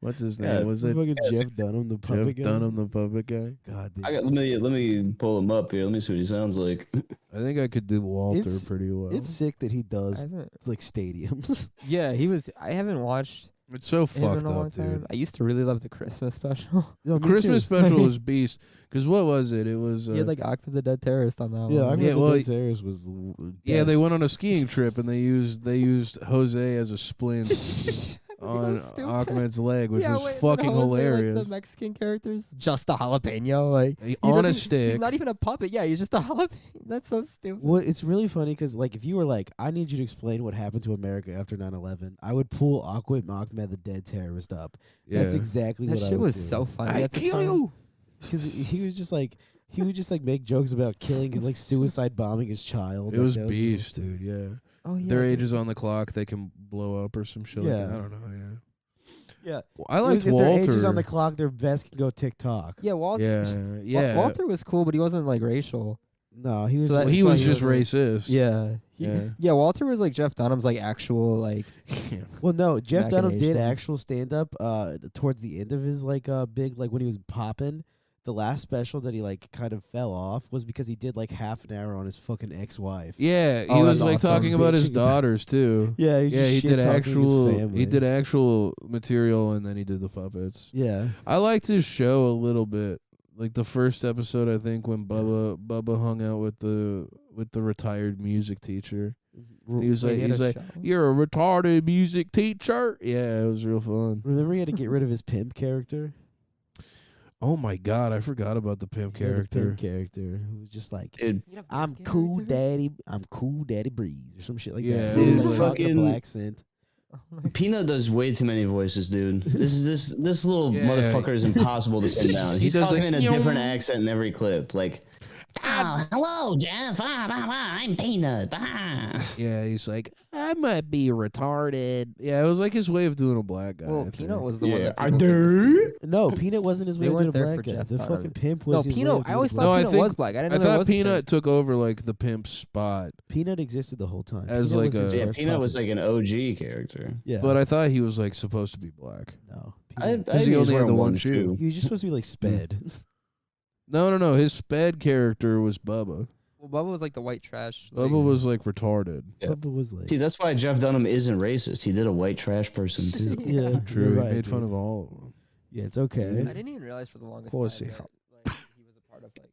what's his name? Yeah, Was it fucking Jeff Dunham, the Jeff puppet guy? Dunham, the puppet guy? God damn. Let me pull him up here. Let me see what he sounds like. I think I could do Walter It's- pretty well. It's sick that he I does haven't, like stadiums. yeah, he was. I haven't watched It's so him in fucked a long up, time. dude. I used to really love the Christmas special. No, me Christmas too. special was beast. Because what was it? It was He had like Ahmed the Dead Terrorist on that Yeah, I one. Yeah, remember well, the Dead Terrace was. yeah. They best. went on a skiing trip and they used Jose as a splint on stupid. Ahmed's leg, which Yeah, was wait, when fucking Jose, hilarious. Like, the Mexican characters, just a jalapeno, like he On a doesn't- stick. He's not even a puppet. Yeah, he's just a jalapeno. That's so stupid. Well, it's really funny because, like, if you were like, I need you to explain what happened to America after 9/11, I would pull Ahmed the Dead Terrorist up. Yeah. That's exactly That what I shit would was do. so funny. I at the kill time. you. Because he was just like, he would just like make jokes about killing, like suicide bombing his child. It Like, was that beast, dude. Yeah. Oh yeah. Their dude. age is on the clock. They can blow up or some shit. Like Yeah. that. I don't know. Yeah. Yeah. Well, I It was- liked if their age is Walter. on the clock, their best can go TikTok. Yeah, Walter. Yeah. Yeah. Walter was cool, but he wasn't like racial. No, he was. So just, Well, he that's why was he just was racist. Yeah. Yeah. Yeah, Walter was like Jeff Dunham's like actual like well, no, Jeff Dunham did machinations. actual stand up towards the end of his like big like when he was popping. The last special that he like kind of fell off was because he did like half an hour on his fucking ex-wife. Yeah, he Oh, was that's like awesome. talking about his Bitching about- daughters too. Yeah, Yeah, he did actual. Family. He did actual material, and then he did the puppets. Yeah, I liked his show a little bit. Like the first episode, I think when Bubba hung out with the retired music teacher. He was like, He had a show. "You're a retarded music teacher." Yeah, it was real fun. Remember he had to get rid of his pimp character? Oh my god, I forgot about the pimp He had a character. pimp character who was just like, Dude, I'm cool daddy Breeze or some shit like Yeah, that. it So he was was like- talking a fucking- black scent. Peanut does way too many voices, dude. This little Yeah. motherfucker is impossible to pin down. He He's does, talking like, in a "Yum." different accent in every clip. Like, oh, hello, Jeff. I'm Peanut. Yeah, he's like, I might be retarded. Yeah, it was like his way of doing a black guy. Well, I Peanut think. was the one Yeah, that I people came to see. do. No, Peanut wasn't his way They of doing a weren't there black for guy. Jeff The Dunham. fucking pimp No, was his way Peanut. of I doing always a thought No, I Peanut think- was black. I didn't I know there thought was a Peanut pimp. took over like the pimp's spot, Peanut existed the whole time. As Peanut like was his a- Yeah, first Peanut was puppet. like an OG character. Yeah, but I thought he was like supposed to be black. no. I Peanut- Because he think only he's had the wearing one shoe. he was just supposed to be like sped. No. His sped character was Bubba. Well, Bubba was like the white trash. Bubba was like retarded. Yeah. Bubba was like, See, that's why Jeff Dunham isn't racist. He did a white trash person too. yeah, True. you're He right, made fun dude. of all of them. Yeah, it's okay. I didn't even realize for the longest course time he that like, he was a part of like,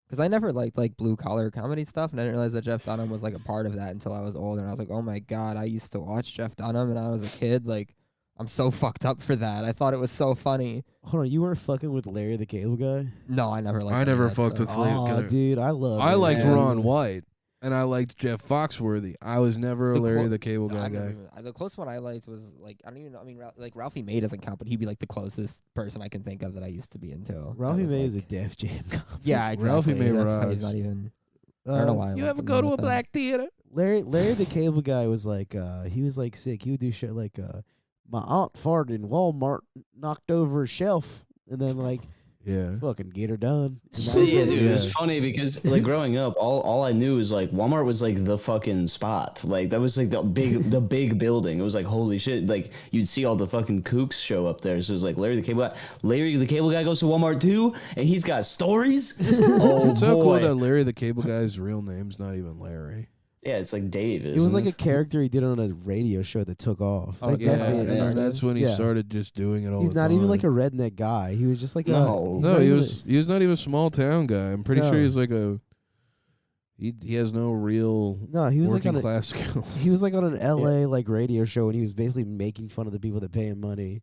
because I never liked like blue collar comedy stuff, and I didn't realize that Jeff Dunham was like a part of that until I was older. And I was like, oh my god, I used to watch Jeff Dunham, and I was a kid. Like, I'm so fucked up for that. I thought it was so funny. Hold on, you weren't fucking with Larry the Cable Guy? No, I never liked. I any of never that fucked stuff. with Larry. Oh, Larry. dude, I love. I Larry liked the Cable Ron Guy. White, and I liked Jeff Foxworthy. I was never a The Larry clo- the Cable No, Guy I never guy. even- the closest one I liked was like I don't even know. I mean, like Ralphie May doesn't count, but he'd be like the closest person I can think of that I used to be into. That Ralphie was, May is a like- Def Jam guy. Yeah, exactly. Ralphie May That's how rocks. he's not even. I don't know why. I You lumped ever him go in to a with them. black theater? Larry the Cable Guy was like, he was like sick. He would do shit like, my aunt farted in Walmart, knocked over a shelf, and then like Yeah. fucking get her done. And that So, was yeah, it. dude, Yeah. it was funny because like growing up, all I knew was like Walmart was like the fucking spot. Like that was like the big building. It was like holy shit. Like you'd see all the fucking kooks show up there. So it was like Larry the Cable Guy. Larry the Cable Guy goes to Walmart too, and he's got stories. Oh It's so cool boy. that Larry the Cable Guy's real name's not even Larry. Yeah, it's like Dave. It was like a character he did on a radio show that took off. Oh, Like, yeah, that's it. yeah. and that's when he Yeah. started just doing it all He's the not time. even like a redneck guy. He was just like No. he's No, not he even was not even a small town guy. I'm pretty sure No. he's like a he has no real no, he was like working on a, class skills. he was like on an LA like radio show, and he was basically making fun of the people that pay him money,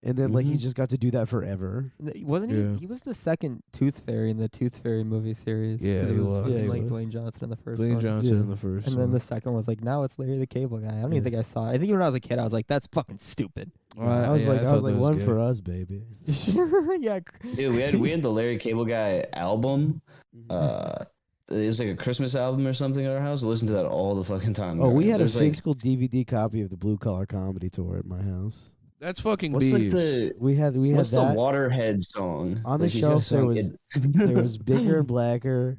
and then like he Mhm. just got to do that forever. Wasn't Yeah. he? He was the second Tooth Fairy in the Tooth Fairy movie series. Yeah, 'cause it he was was. fucking, Yeah, he like was. Dwayne Johnson in the first Dwayne one. Johnson Yeah. in the first And one. then the second was like, now it's Larry the Cable Guy. I don't Yeah. even think I saw it. I think when I was a kid, I was like, that's fucking stupid. I was yeah, like, I thought was like, that one good. for us, baby. Yeah. Dude, we had the Larry Cable Guy album. It was like a Christmas album or something at our house. I listened to that all the fucking time. Oh, we had a There's, like, physical DVD copy of the Blue Collar Comedy Tour at my house. That's fucking what's like beef. the We had what's the that Waterhead song on the Like, he's got a shelf. There song- was there was Bigger and Blacker,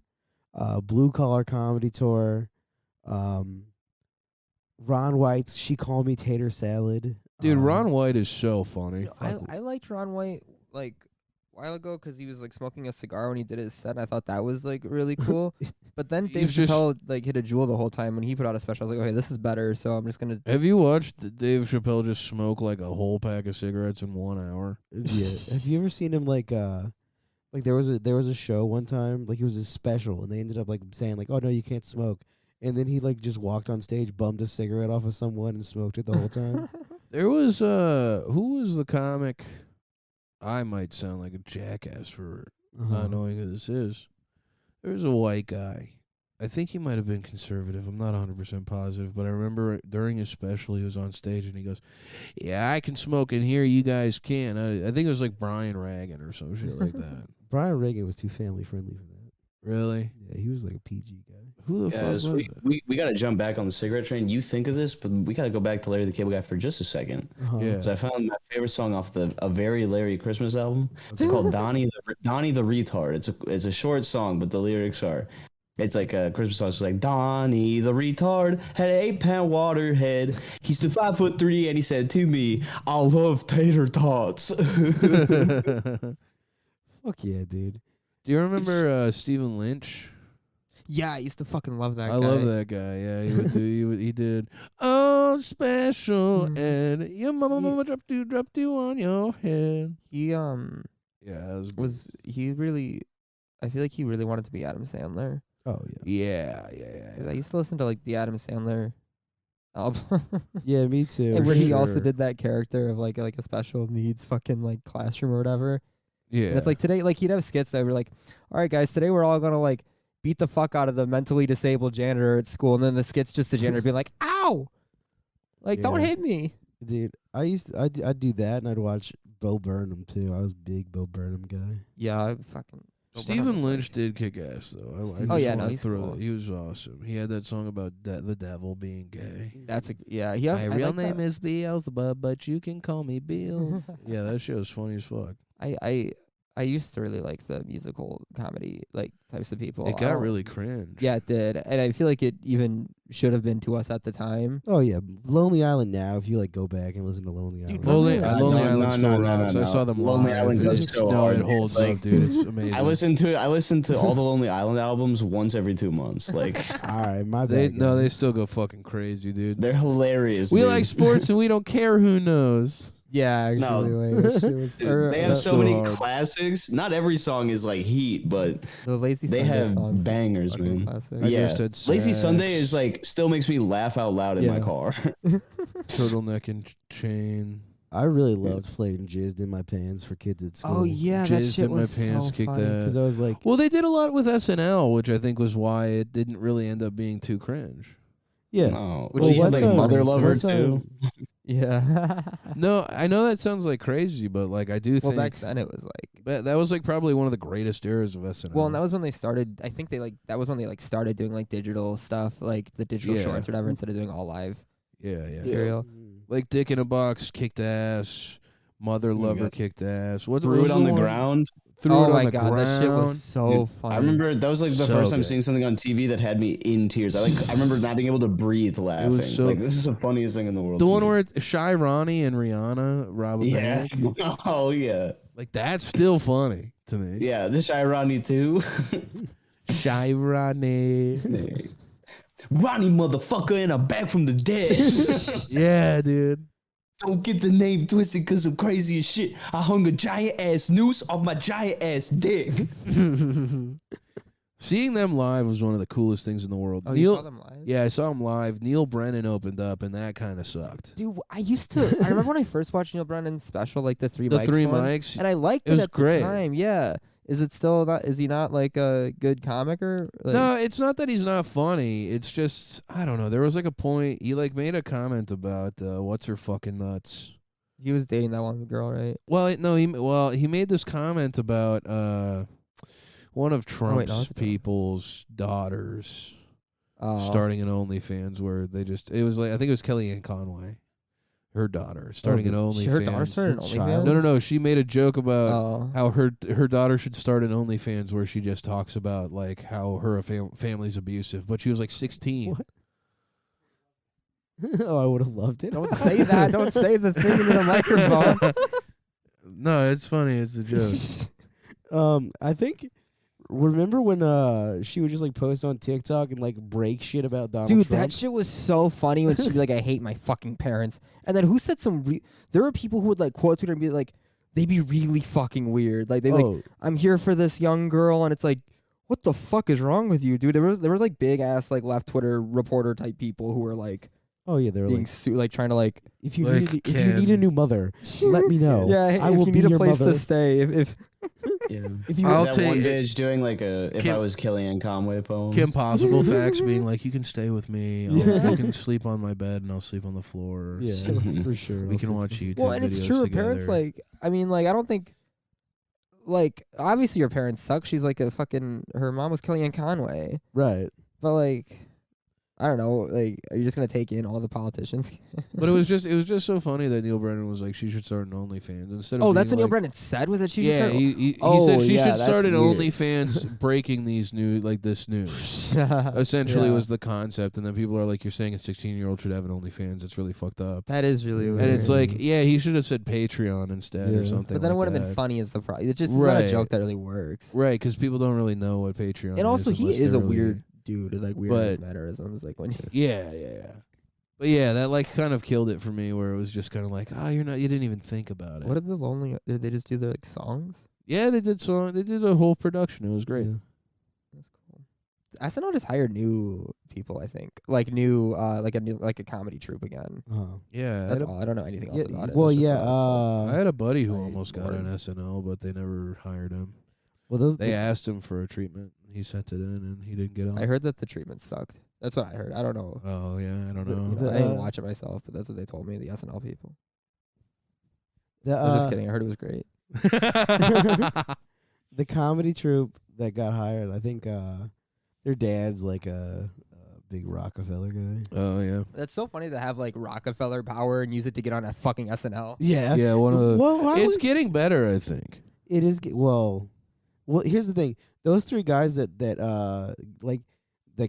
Blue Collar Comedy Tour, Ron White's She Called Me Tater Salad. Dude, um, Ron White is so funny. I liked Ron White like a while ago because he was like smoking a cigar when he did his set. And I thought that was like really cool. But then He's Dave just- Chappelle like hit a jewel the whole time when he put out a special. I was like, okay, this is better. So I'm just gonna. Have you watched Dave Chappelle just smoke like a whole pack of cigarettes in 1 hour? Yeah. Have you ever seen him like there was a show one time, like it was a special, and they ended up like saying like, oh no, you can't smoke. And then he like just walked on stage, bummed a cigarette off of someone, and smoked it the whole time. There was who was the comic? I might sound like a jackass for Uh-huh. not knowing who this is. There's a white guy. I think he might have been conservative. I'm not 100% positive, but I remember during his special, he was on stage and he goes, "Yeah, I can smoke in here. You guys can't." I think it was like Brian Reagan or some shit like that. Brian Reagan was too family friendly for that. Really? Yeah, he was like a PG guy. Who the fuck was we, it? we got to jump back on the cigarette train. You think of this, but we got to go back to Larry the Cable Guy for just a second. Uh-huh. Yeah. So I found my favorite song off a very Larry Christmas album. It's called Donnie the Retard. It's a short song, but the lyrics are, it's like a Christmas song. It's like Donnie the Retard had an 8-pound water head. He stood 5'3" and he said to me, "I love tater tots." Fuck yeah, dude. Do you remember Stephen Lynch? Yeah, I used to fucking love that. I guy. love that guy. Yeah, he would do. He did. Oh, special, and your mama dropped you on your head. He Yeah, that was. was he really? I feel like he really wanted to be Adam Sandler. Oh yeah. Yeah. 'Cause I used to listen to like the Adam Sandler album. Yeah, me too. And for when he also sure. did that character of like a special needs fucking like classroom or whatever. Yeah. And it's like today, like he'd have skits that were like, all right, guys, today we're all gonna like beat the fuck out of the mentally disabled janitor at school, and then the skits just the janitor being like, ow, like don't Yeah. hit me. Dude, I'd do that, and I'd watch Bo Burnham too. I was a big Bo Burnham guy. Yeah, I fucking. Stephen Lynch did kick ass though. I Stephen- just Oh, yeah, no, wanna he's throw cool. that. He was awesome. He had that song about the devil being gay. That's a yeah. He has, My I real like name that. is Beelzebub, but you can call me Bill. Yeah, that shit was funny as fuck. I used to really like the musical comedy like types of people. It I got don't- really cringe. Yeah, it did, and I feel like it even should have been to us at the time. Oh yeah, Lonely Island. Now, if you like go back and listen to Lonely Dude, Island, Lonely, No, Lonely no, Island no, still no, no, rocks. no, I saw them Lonely live. Island goes It's- so no, hard. it holds It's up, dude. It's amazing. I listen to all the Lonely Island albums once every 2 months. Like all right, my They bad. they guys. still go fucking crazy, dude. they're hilarious. We dude. like sports and we don't care who knows. Yeah, actually, No. like, that shit was- Dude, or, they have that's so so many hard. classics. Not every song is like heat, but the Lazy they Sunday have songs are bangers, fucking man. classic. I Yeah. just had Lazy sex, Sunday is like still makes me laugh out loud in my Yeah. car. turtleneck and chain. I really loved playing Jizzed in My Pants for kids at school. Oh yeah, that Jizzed shit in my was pants, so kicked funny. that. because I was like, Well, they did a lot with SNL, which I think was why it didn't really end up being too cringe. yeah. No. Which Well, is you had one like time- Mother Lover one too. time- Yeah. No, I know that sounds like crazy, but like I do Well, think back then it was like. that was like probably one of the greatest eras of SNL. Well, and that was when they started. I think that was when they like started doing like digital stuff, like the digital Yeah. shorts or whatever, instead of doing all live yeah. material. Like Dick in a Box kicked ass. Mother my Lover God. kicked ass. What Threw was it on the one? ground. Threw Oh it on my the god, ground. that shit was so Dude, funny. I remember that was like the So first time good. seeing something on TV that had me in tears. I remember not being able to breathe laughing. so- like this is the funniest thing in the world. The to one me. where Shy Ronnie and Rihanna rob a yeah. bank. Oh yeah. Like that's still funny to me. Yeah, this irony too. Shy Ronnie. Ronnie motherfucker and I'm back from the dead. Yeah, dude. Don't get the name twisted because I'm crazy as shit. I hung a giant ass noose off my giant ass dick. Seeing them live was one of the coolest things in the world. Oh, you saw them live? Yeah, I saw him live. Neil Brennan opened up, and that kind of sucked. Dude, I used to. I remember when I first watched Neil Brennan's special, like the three The mics three one, mics. and I liked It it, was at great. the time. Yeah. Is it still not? Is he not like a good comic or? Like, No, it's not that he's not funny. It's just I don't know. There was like a point he like made a comment about what's her fucking nuts. he was dating that one girl, right? Well, he made this comment about one of Trump's it's not. people's daughters Oh. starting an OnlyFans where it was like I think it was Kellyanne Conway, her daughter starting an OnlyFans. Her daughter started an The OnlyFans. child? No. She made a joke about Oh. how her daughter should start an OnlyFans where she just talks about like how her family's abusive, but she was like 16. What? Oh, I would have loved it. Don't say that. Don't say the thing into the microphone. No, it's funny. It's a joke. I think. Remember when she would just like post on TikTok and like break shit about Donald Dude, Trump? that shit was so funny when she'd be like, I hate my fucking parents. And then who said there were people who would like quote Twitter and be like, they'd be really fucking weird. Like, they'd be like, I'm here for this young girl. And it's like, what the fuck is wrong with you, dude? There was like big ass like left Twitter reporter type people who were like yeah, they were being like, like trying to like, if you like need a Ken. new mother, let me know. yeah, hey, I if will you be need a your place mother. to stay, if Yeah. If you I'll that take one it. bitch doing like a if Kim- I was Kellyanne Conway poem. Kim Possible Facts being like, you can stay with me. Yeah. You can sleep on my bed and I'll sleep on the floor. yeah, for sure. We can Also- watch YouTube well, and it's videos true. Her together. parents like, I mean, like, I don't think. Like, obviously, your parents suck. She's like a fucking. Her mom was Kellyanne Conway. Right. But like, I don't know. Like, are you just gonna take in all the politicians? But it was just so funny that Neil Brennan was like, she should start an OnlyFans instead of. Oh, that's what being Neil like, Brennan said. Was that she Yeah, should he Oh, said she yeah, should start that's an weird. OnlyFans breaking these news, like this news. start? Essentially, Yeah. was the concept, and then people are like, "You're saying a 16-year-old should have an OnlyFans? It's really fucked up." That is really And weird. And it's like, yeah, he should have said Patreon instead or Yeah. something. but then it like would have that. been funny as the problem. It's just it's not Right. a joke that really works. right? Because people don't really know what Patreon is. And also, he unless is they're a really- weird dude with like weird ass But- mannerisms. Like when Yeah. But yeah, that like kind of killed it for me, where it was just kind of like, you didn't even think about it. what did the lonely? Did they just do their like songs? Yeah, they did a whole production. It was great. Yeah. That's cool. SNL just hired new people, I think. Like new like a comedy troupe again. Yeah, That's all. I don't know anything else about it. Well, That's just yeah. what I was told. I had a buddy who I almost got ignored. on SNL, but they never hired him. Well, those They asked him for a treatment. He sent it in, and he didn't get on. I heard that the treatment sucked. That's what I heard. I don't know. Oh yeah, I don't The- know. You know, The, I didn't uh, watch it myself, but that's what they told me, the SNL people. the, I was just kidding. I heard it was great. the comedy troupe that got hired. I think their dad's like a big Rockefeller guy. Oh yeah, That's so funny to have like Rockefeller power and use it to get on a fucking SNL. Yeah. yeah. One of the. Well, why It's would- getting better, I think. it is. Well, here's the thing. Those three guys that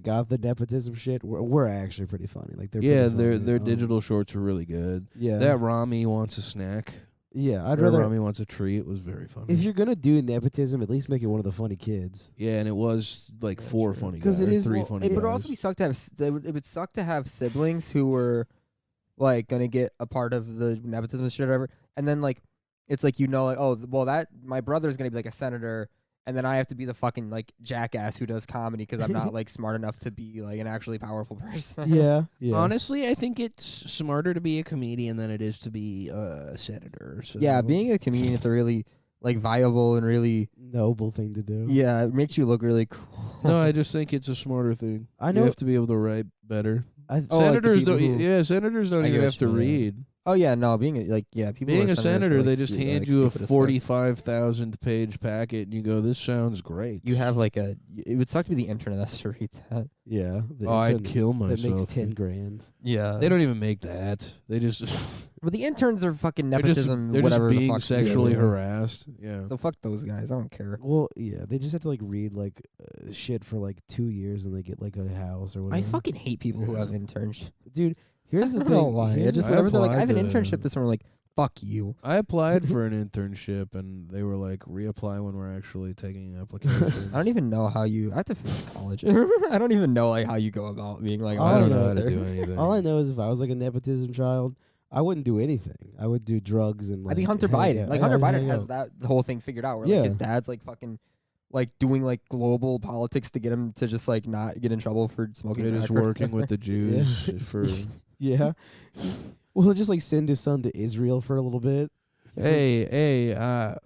got the nepotism shit were actually pretty funny. Like they're Yeah, pretty funny. their digital shorts were really good. Yeah. That Rami wants a snack. yeah. I'd Or rather Rami wants a treat was very funny. if you're gonna do nepotism, at least make it one of the funny kids. Yeah, and it was like Yeah, four sure. funny 'Cause guys. it or is- three well, funny It guys. would also be suck to have. It would suck to have siblings who were like gonna get a part of the nepotism shit or whatever, and then like it's like like that my brother's gonna be like a senator, and then I have to be the fucking like jackass who does comedy because I'm not like smart enough to be like an actually powerful person. Yeah. Yeah. Honestly, I think it's smarter to be a comedian than it is to be a senator. So. Yeah, being a comedian is a really like viable and really Noble thing to do. yeah, it makes you look really cool. No, I just think it's a smarter thing. I know- You have to be able to write better. I, Oh, like the Senators people don't. who- Yeah, senators don't I even get have what to you mean. read. Oh yeah, no, being people Being who are a senators senator, are, they like, just stu- hand like, you a stupid as fuck. 45,000-page packet, and you go, "This sounds great." You have like it would suck to be the intern that has to read that. yeah. The Oh, I'd intern kill That makes myself. 10 grand. Yeah, They don't even make that. They just But the interns are fucking they're just nepotism, they're whatever just the being fuck. sexually together. harassed. Yeah. So fuck those guys. I don't care. Well, yeah, they just have to like read like shit for like 2 years and they get like a house or whatever. I fucking hate people who have interns. Dude, here's the I thing. don't know why. I Here's just the- whenever they're like, I have an applied to- internship this summer. Like, fuck you. I applied for an internship, and they were like, "Reapply when we're actually taking applications." I don't even know how you. I have to finish college. I don't even know like how you go about being like. All I I don't know know how to there. do anything. all I know is if I was like a nepotism child, I wouldn't do anything. I would do drugs and like I'd be Hunter hang Biden. out- Like Hunter I'd Biden hang has out. that the whole thing figured out. Where Yeah. like his dad's like fucking, like doing like global politics to get him to just like not get in trouble for smoking. They're just crack or working with the Jews for. Yeah. Well, he'll just like send his son to Israel for a little bit. Hey,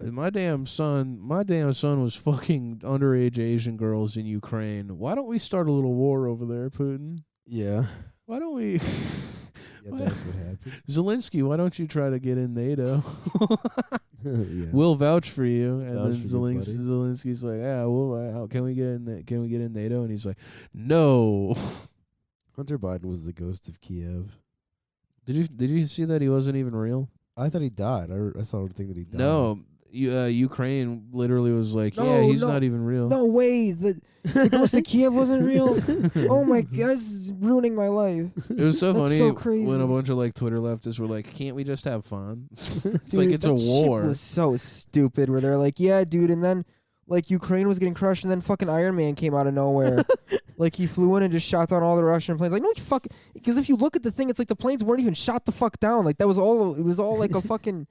my damn son was fucking underage Asian girls in Ukraine. Why don't we start a little war over there, Putin? Yeah. Why don't we? Yeah, that's what happened. Zelensky, why don't you try to get in NATO? Yeah. We'll vouch for you. And Vouch then for you, buddy. Zelensky's like, yeah, well, how can we get in? Can we get in NATO? And he's like, no. Hunter Biden was the ghost of Kiev. Did you see that he wasn't even real? I thought he died. I saw a thing that he died. No, Ukraine literally was like, yeah, No, he's no, not even real. No way. The ghost of Kiev wasn't real. Oh my god, this is ruining my life. It was so That's funny so when crazy. a bunch of like Twitter leftists were like, "Can't we just have fun?" It's Dude, like it's a that shit war. was so stupid. Where they're like, yeah, dude, and then like Ukraine was getting crushed, and then fucking Iron Man came out of nowhere. Like he flew in and just shot down all the Russian planes. Like no, fuck. Because if you look at the thing, it's like the planes weren't even shot the fuck down. Like that was all. It was all like a fucking.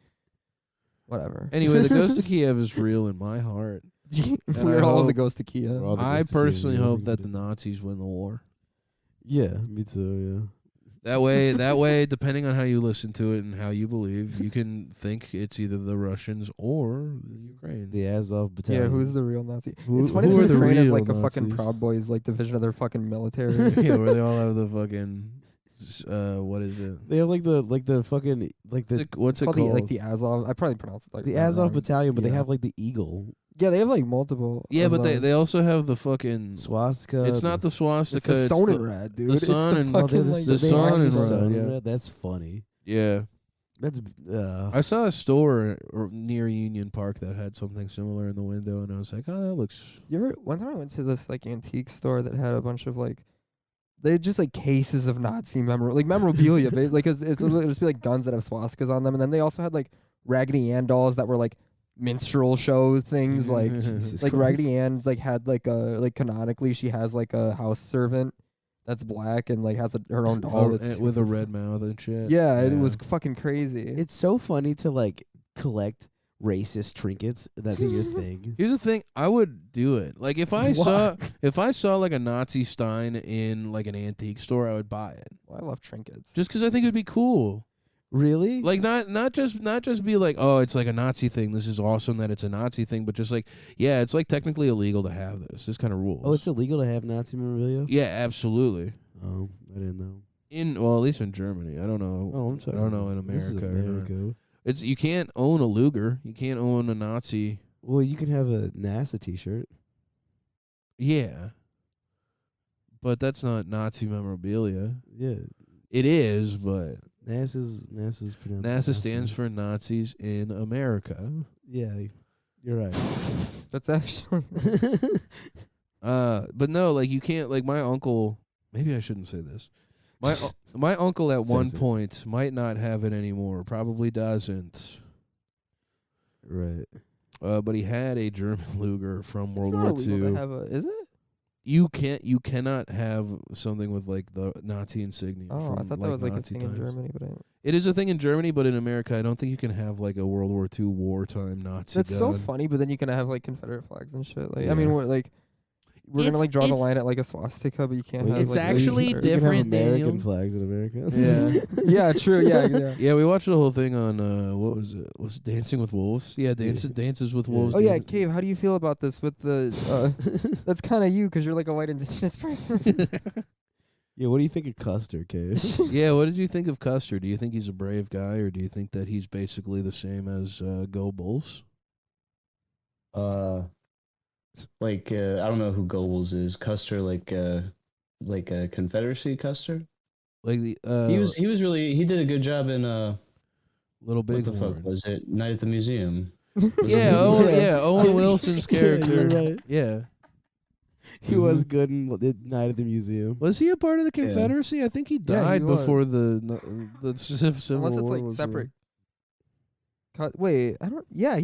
Whatever. Anyway, the ghost of Kiev is real in my heart. We're I all the hope- ghost of Kiev. We're all the I ghost of Kiev, personally yeah, hope we that get the it. Nazis win the war. Yeah, me too. That way, depending on how you listen to it and how you believe, you can think it's either the Russians or the Ukraine. Yeah, the Azov battalion. Yeah, who's the real Nazi? Who- It's funny who that are the Ukraine is real like a fucking Nazis? Proud Boys like division of their fucking military. Yeah, where they all have the fucking, what is it? They have like the fucking like the What's it Called called? the Azov. I probably pronounced it like the wrong. Azov battalion, but they Yeah. have like the eagle Yeah, they have like multiple. Yeah, of but them. they also have the fucking. swastika. It's not the It's swastika. the it's Sonnenrad, dude. It's sun the and- Oh, fucking, they're like, the they sun have the and sun red, yeah. red. That's funny. Yeah. That's I saw a store near Union Park that had something similar in the window, and I was like, "Oh, that looks." You ever? One time I went to this like antique store that had a bunch of like, they had just like cases of Nazi memorabilia. Like it's just be like guns that have swastikas on them, and then they also had like Raggedy Ann dolls that were like minstrel show things. Like Jesus like Christ. Raggedy Ann like had like a like canonically she has like a house servant that's black and like has her own doll that's with a red mouth and shit. yeah, it was fucking crazy. It's so funny to like collect racist trinkets. That'd be your thing. Here's the thing, I would do it. Like if I saw like a Nazi Stein in like an antique store, I would buy it. Well, I love trinkets. Just because I think it'd be cool. Really? Like not just be like, oh, it's like a Nazi thing. This is awesome that it's a Nazi thing, but just like, yeah, it's like technically illegal to have this. This kind of rules. Oh, it's illegal to have Nazi memorabilia? Yeah, absolutely. Oh, I didn't know. At least in Germany. I don't know. Oh, I'm sorry. I don't know in This is America. or not. America. It's you can't own a Luger. You can't own a Nazi. Well, you can have a NASA T-shirt. Yeah. But that's not Nazi memorabilia. Yeah, It is, but NASA's pronounced. NASA stands for Nazis in America. Yeah, you're right. That's actually. But no, like you can't. Like my uncle. Maybe I shouldn't say this. My uncle at one Says it. point might not have it anymore. Probably doesn't. Right. But he had a German Luger from It's World not War illegal to II. have a. Is it? You cannot have something with like the Nazi insignia. Oh, I from, thought that was like Nazi a thing times. in Germany, but It is a thing in Germany, but in America, I don't think you can have like a World War II wartime Nazi that's so gun. funny. But then you can have like Confederate flags and shit. Like Yeah. I mean, we're gonna It's- like draw the it's- line at like a swastika, but you can't Well, have. It's like, actually or- You can have different, American Daniel. flags in America. Yeah. Yeah, true. Yeah. Yeah, we watched the whole thing on what was it? Was it Dancing with Wolves? Yeah, Dances with Yeah. Wolves. Oh yeah, did- Cave. How do you feel about this with the? That's kind of you because you're like a white indigenous person. Yeah, what do you think of Custer, Case? Yeah, what did you think of Custer? Do you think he's a brave guy, or do you think that he's basically the same as Go Bulls? I don't know who Goebbels is. Custer, like a Confederacy Custer. Like the He did a good job in Little what Big the fuck Horn. was it? Night at the Museum. Yeah, Owen Wilson's character. You're right. Yeah, He was good in Night at the Museum. was he a part of the Confederacy? I think he Yeah, he died was. before the Civil Unless it's War like was separate. Wait, I don't. Yeah,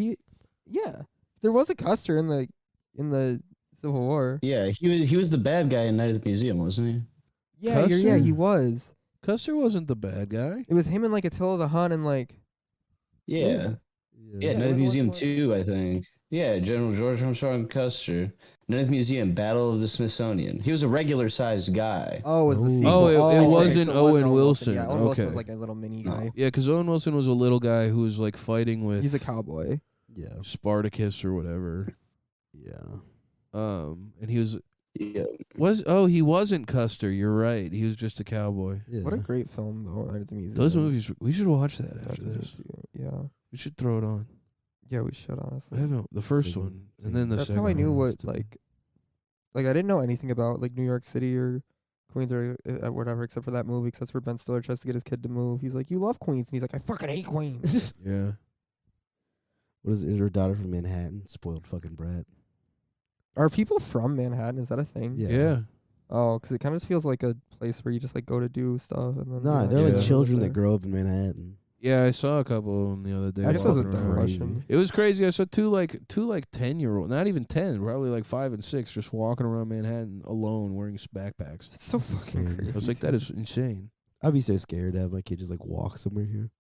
there was a Custer in the Civil War. Yeah, he was the bad guy in Night at the Museum, wasn't he? Yeah, Custer? he was. Custer wasn't the bad guy. It was him and like Attila the Hun and like. Yeah. Yeah, Night at which the Museum one? 2, I think. Yeah, General George Armstrong Custer. Night at the Museum, Battle of the Smithsonian. He was a regular-sized guy. Oh, it was the Oh. sequel. Oh, it okay, wasn't so it Owen Wilson. Yeah, Owen Wilson Okay. was like a little mini guy. Yeah, because Owen Wilson was a little guy who was like fighting with He's a cowboy. Yeah. Spartacus or whatever. Yeah. And he Yeah. he wasn't Custer. You're right. He was just a cowboy. Yeah. What a great film, though. Night at the Museum. Those movies, we should watch that Night at after the this. Museum. Yeah. We should throw it on. Yeah, we should I honestly. haven't the first Take it- one, take and then the That's second how I knew one. what like I didn't know anything about like New York City or Queens or whatever except for that movie. Because that's where Ben Stiller tries to get his kid to move. He's like, "You love Queens," and he's like, "I fucking hate Queens." Yeah. What is her daughter from Manhattan? Spoiled fucking brat. Are people from Manhattan? Is that a thing? Yeah. Yeah. Oh, because it kind of just feels like a place where you just like go to do stuff and then. Nah, you they're Yeah. like live children there. that grow up in Manhattan. Yeah, I saw a couple of them the other day. That was a walking around. depression. It was crazy. I saw two 10-year-old, not even 10, probably like 5 and 6, just walking around Manhattan alone wearing backpacks. It's so That's fucking insane. crazy. I was like, that is insane. I'd be so scared to have my kid just like walk somewhere here.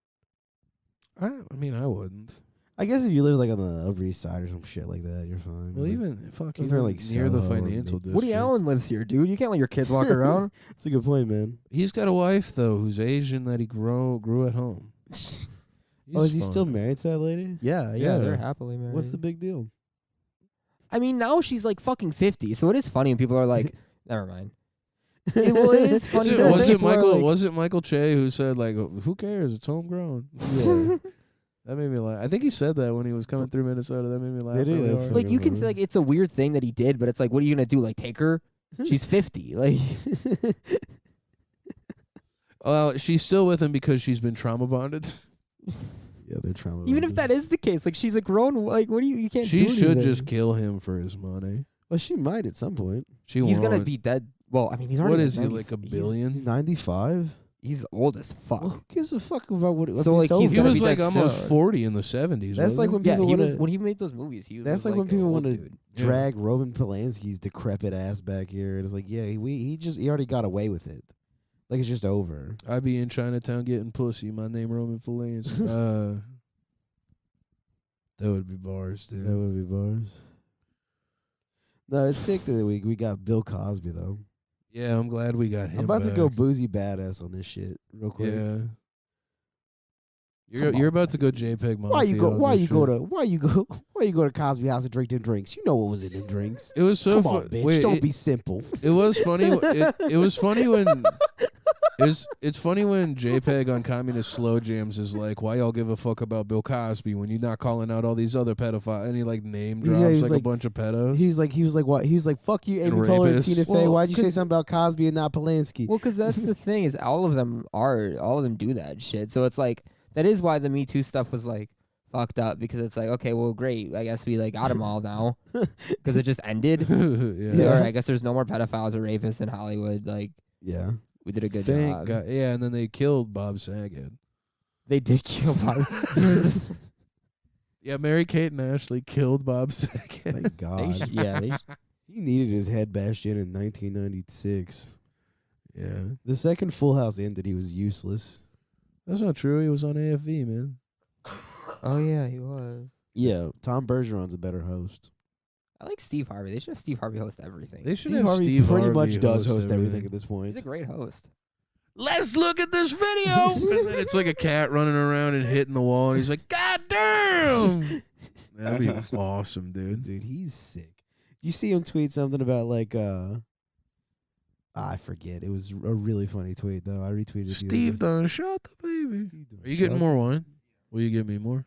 I mean, I wouldn't. I guess if you live like on the Upper East Side or some shit like that, you're fine. Well, Like, even if even they're, like, near the Soho or financial mid- district. Woody Allen lives here, dude. You can't let your kids walk around. that's a good point, man. He's got a wife though who's Asian that he grew at home. Oh, is he He's still fine. married to that lady? Yeah, Yeah. they're happily married. What's the big deal? I mean, now she's like fucking 50, so it is funny when people are like, "Never mind." It is funny. that people are like- Was it Michael Che who said like, "Who cares? It's homegrown." Yeah. That made me laugh. I think he said that when he was coming through Minnesota. That made me laugh. Did he? really That's hard. funny. Like you can say like it's a weird thing that he did, but it's like, what are you gonna do? Like take her? She's 50. Like Well, she's still with him because she's been trauma bonded. Yeah, they're trauma. even if that is the case, like she's a grown. Like what do you? You can't. She do should anything. just kill him for his money. well, she might at some point. She He's gonna won't. be dead. Well, I mean, he's already. What is he, 90 like a He's billion? 95. He's old as fuck. Well, who gives a fuck about what? So, like, he's He gonna was be like dead almost soon. 40 in the 70s. That's like wasn't when Yeah, people he wanna- was when he made those movies. He That's was like when a people old wanna dude. Yeah. drag Roman Polanski's decrepit ass back here, and it's like, yeah, he already got away with it. Like it's just over. I be in Chinatown getting pussy. My name Roman Polanski. That would be bars, dude. That would be bars. No, it's sick that we got Bill Cosby though. Yeah, I'm glad we got him. I'm about to go back. boozy badass on this shit real quick. Yeah. Come You're on, about to go JPEG Mafia. Why you go? on Why this you go shit. to? Why you go? Why you go to Cosby House and drink them drinks? You know what was in them drinks. It was so Come on, fun. bitch. Wait, Don't be simple. it was funny. It was funny when it's funny when JPEG on Communist Slow Jams is like, why y'all give a fuck about Bill Cosby when you're not calling out all these other pedophiles? And he like name Yeah, drops he was like a like- bunch of pedos. He was like, what? He was like, fuck you, And Amy Poehler and rapists. Tina Fey. Well, Why'd you say 'cause- something about Cosby and not Polanski? Well, because that's the thing is all of them do that shit. So it's like that is why the Me Too stuff was like fucked up because it's like okay, well, great. I guess we like got them all now because it just ended. yeah. So, all right, I guess there's no more pedophiles or rapists in Hollywood. Like Yeah. we did a good Thank job. God. Yeah, and then they killed Bob Saget. They did kill Bob. Yeah, Mary Kate and Ashley killed Bob Saget. Thank They God. they He needed his head bashed in 1996. Yeah, The second Full House ended, he was useless. that's not true. He was on AFV, man. Oh yeah, he was. Yeah, Tom Bergeron's a better host. I like Steve Harvey. They should have Steve Harvey host everything. They should Steve have Harvey Steve pretty Harvey much does host everything at this He's point. a great host. Let's look at this video. And then it's like a cat running around and hitting the wall, and he's like, "God damn!" That'd be awesome, dude. Dude, he's sick. You see him tweet something about like I forget. It was a really funny tweet though. I retweeted it. the other Steve day. done shot the baby. Steve done Are you getting shot more wine? Will you get me more?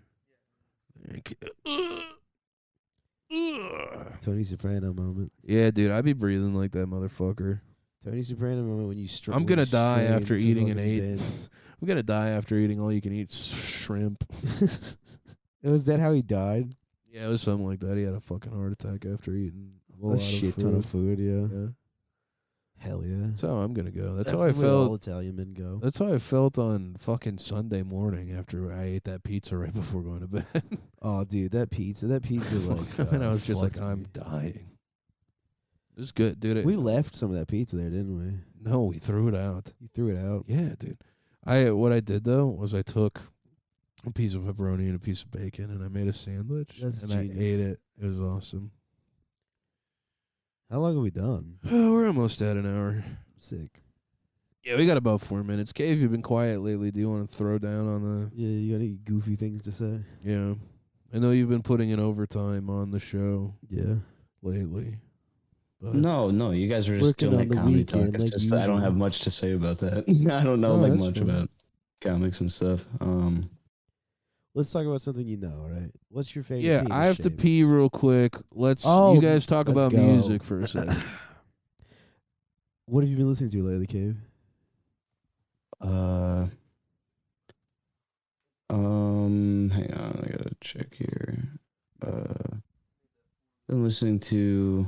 Thank you. Tony Soprano moment. Yeah, dude, I be breathing like that motherfucker. Tony Soprano moment when you I'm gonna die strain after to eating an fucking 8. bed. I'm gonna die after eating all you can eat shrimp. Was that how he died? Yeah, it was something like that. He had a fucking heart attack after eating a lot A shit ton of food, yeah. Yeah. Hell yeah. That's how I'm gonna go. That's how the I way all felt. Italian men go. That's how I felt on fucking Sunday morning after I ate that pizza right before going to bed. Oh, dude, that pizza like. And I was just like, fucked I'm me. dying. It was good, dude. We left some of that pizza there, didn't we? No, we threw it out. You threw it out. Yeah, dude. What I did though was I took a piece of pepperoni and a piece of bacon and I made a sandwich That's and genius. I ate it. It was awesome. How long have we done? We're almost at an hour. Sick. Yeah, we got about 4 minutes. Cave, you've been quiet lately. Do you want to throw down on Yeah, you got any goofy things to say? the? Yeah, I know you've been putting in overtime on the show Yeah. lately. But No, you guys were just Working doing on that the comedy weekend, talk. It's like just I don't have usual. much to say about that. I don't know Oh, like that's much fine. about comics and stuff. Let's talk about something you know, all right? What's your favorite? yeah, penis I have to shape? pee real quick. Oh, you guys talk let's about go. music for a second. What have you been listening to lately, Cave? Hang on, I gotta check here. Been listening to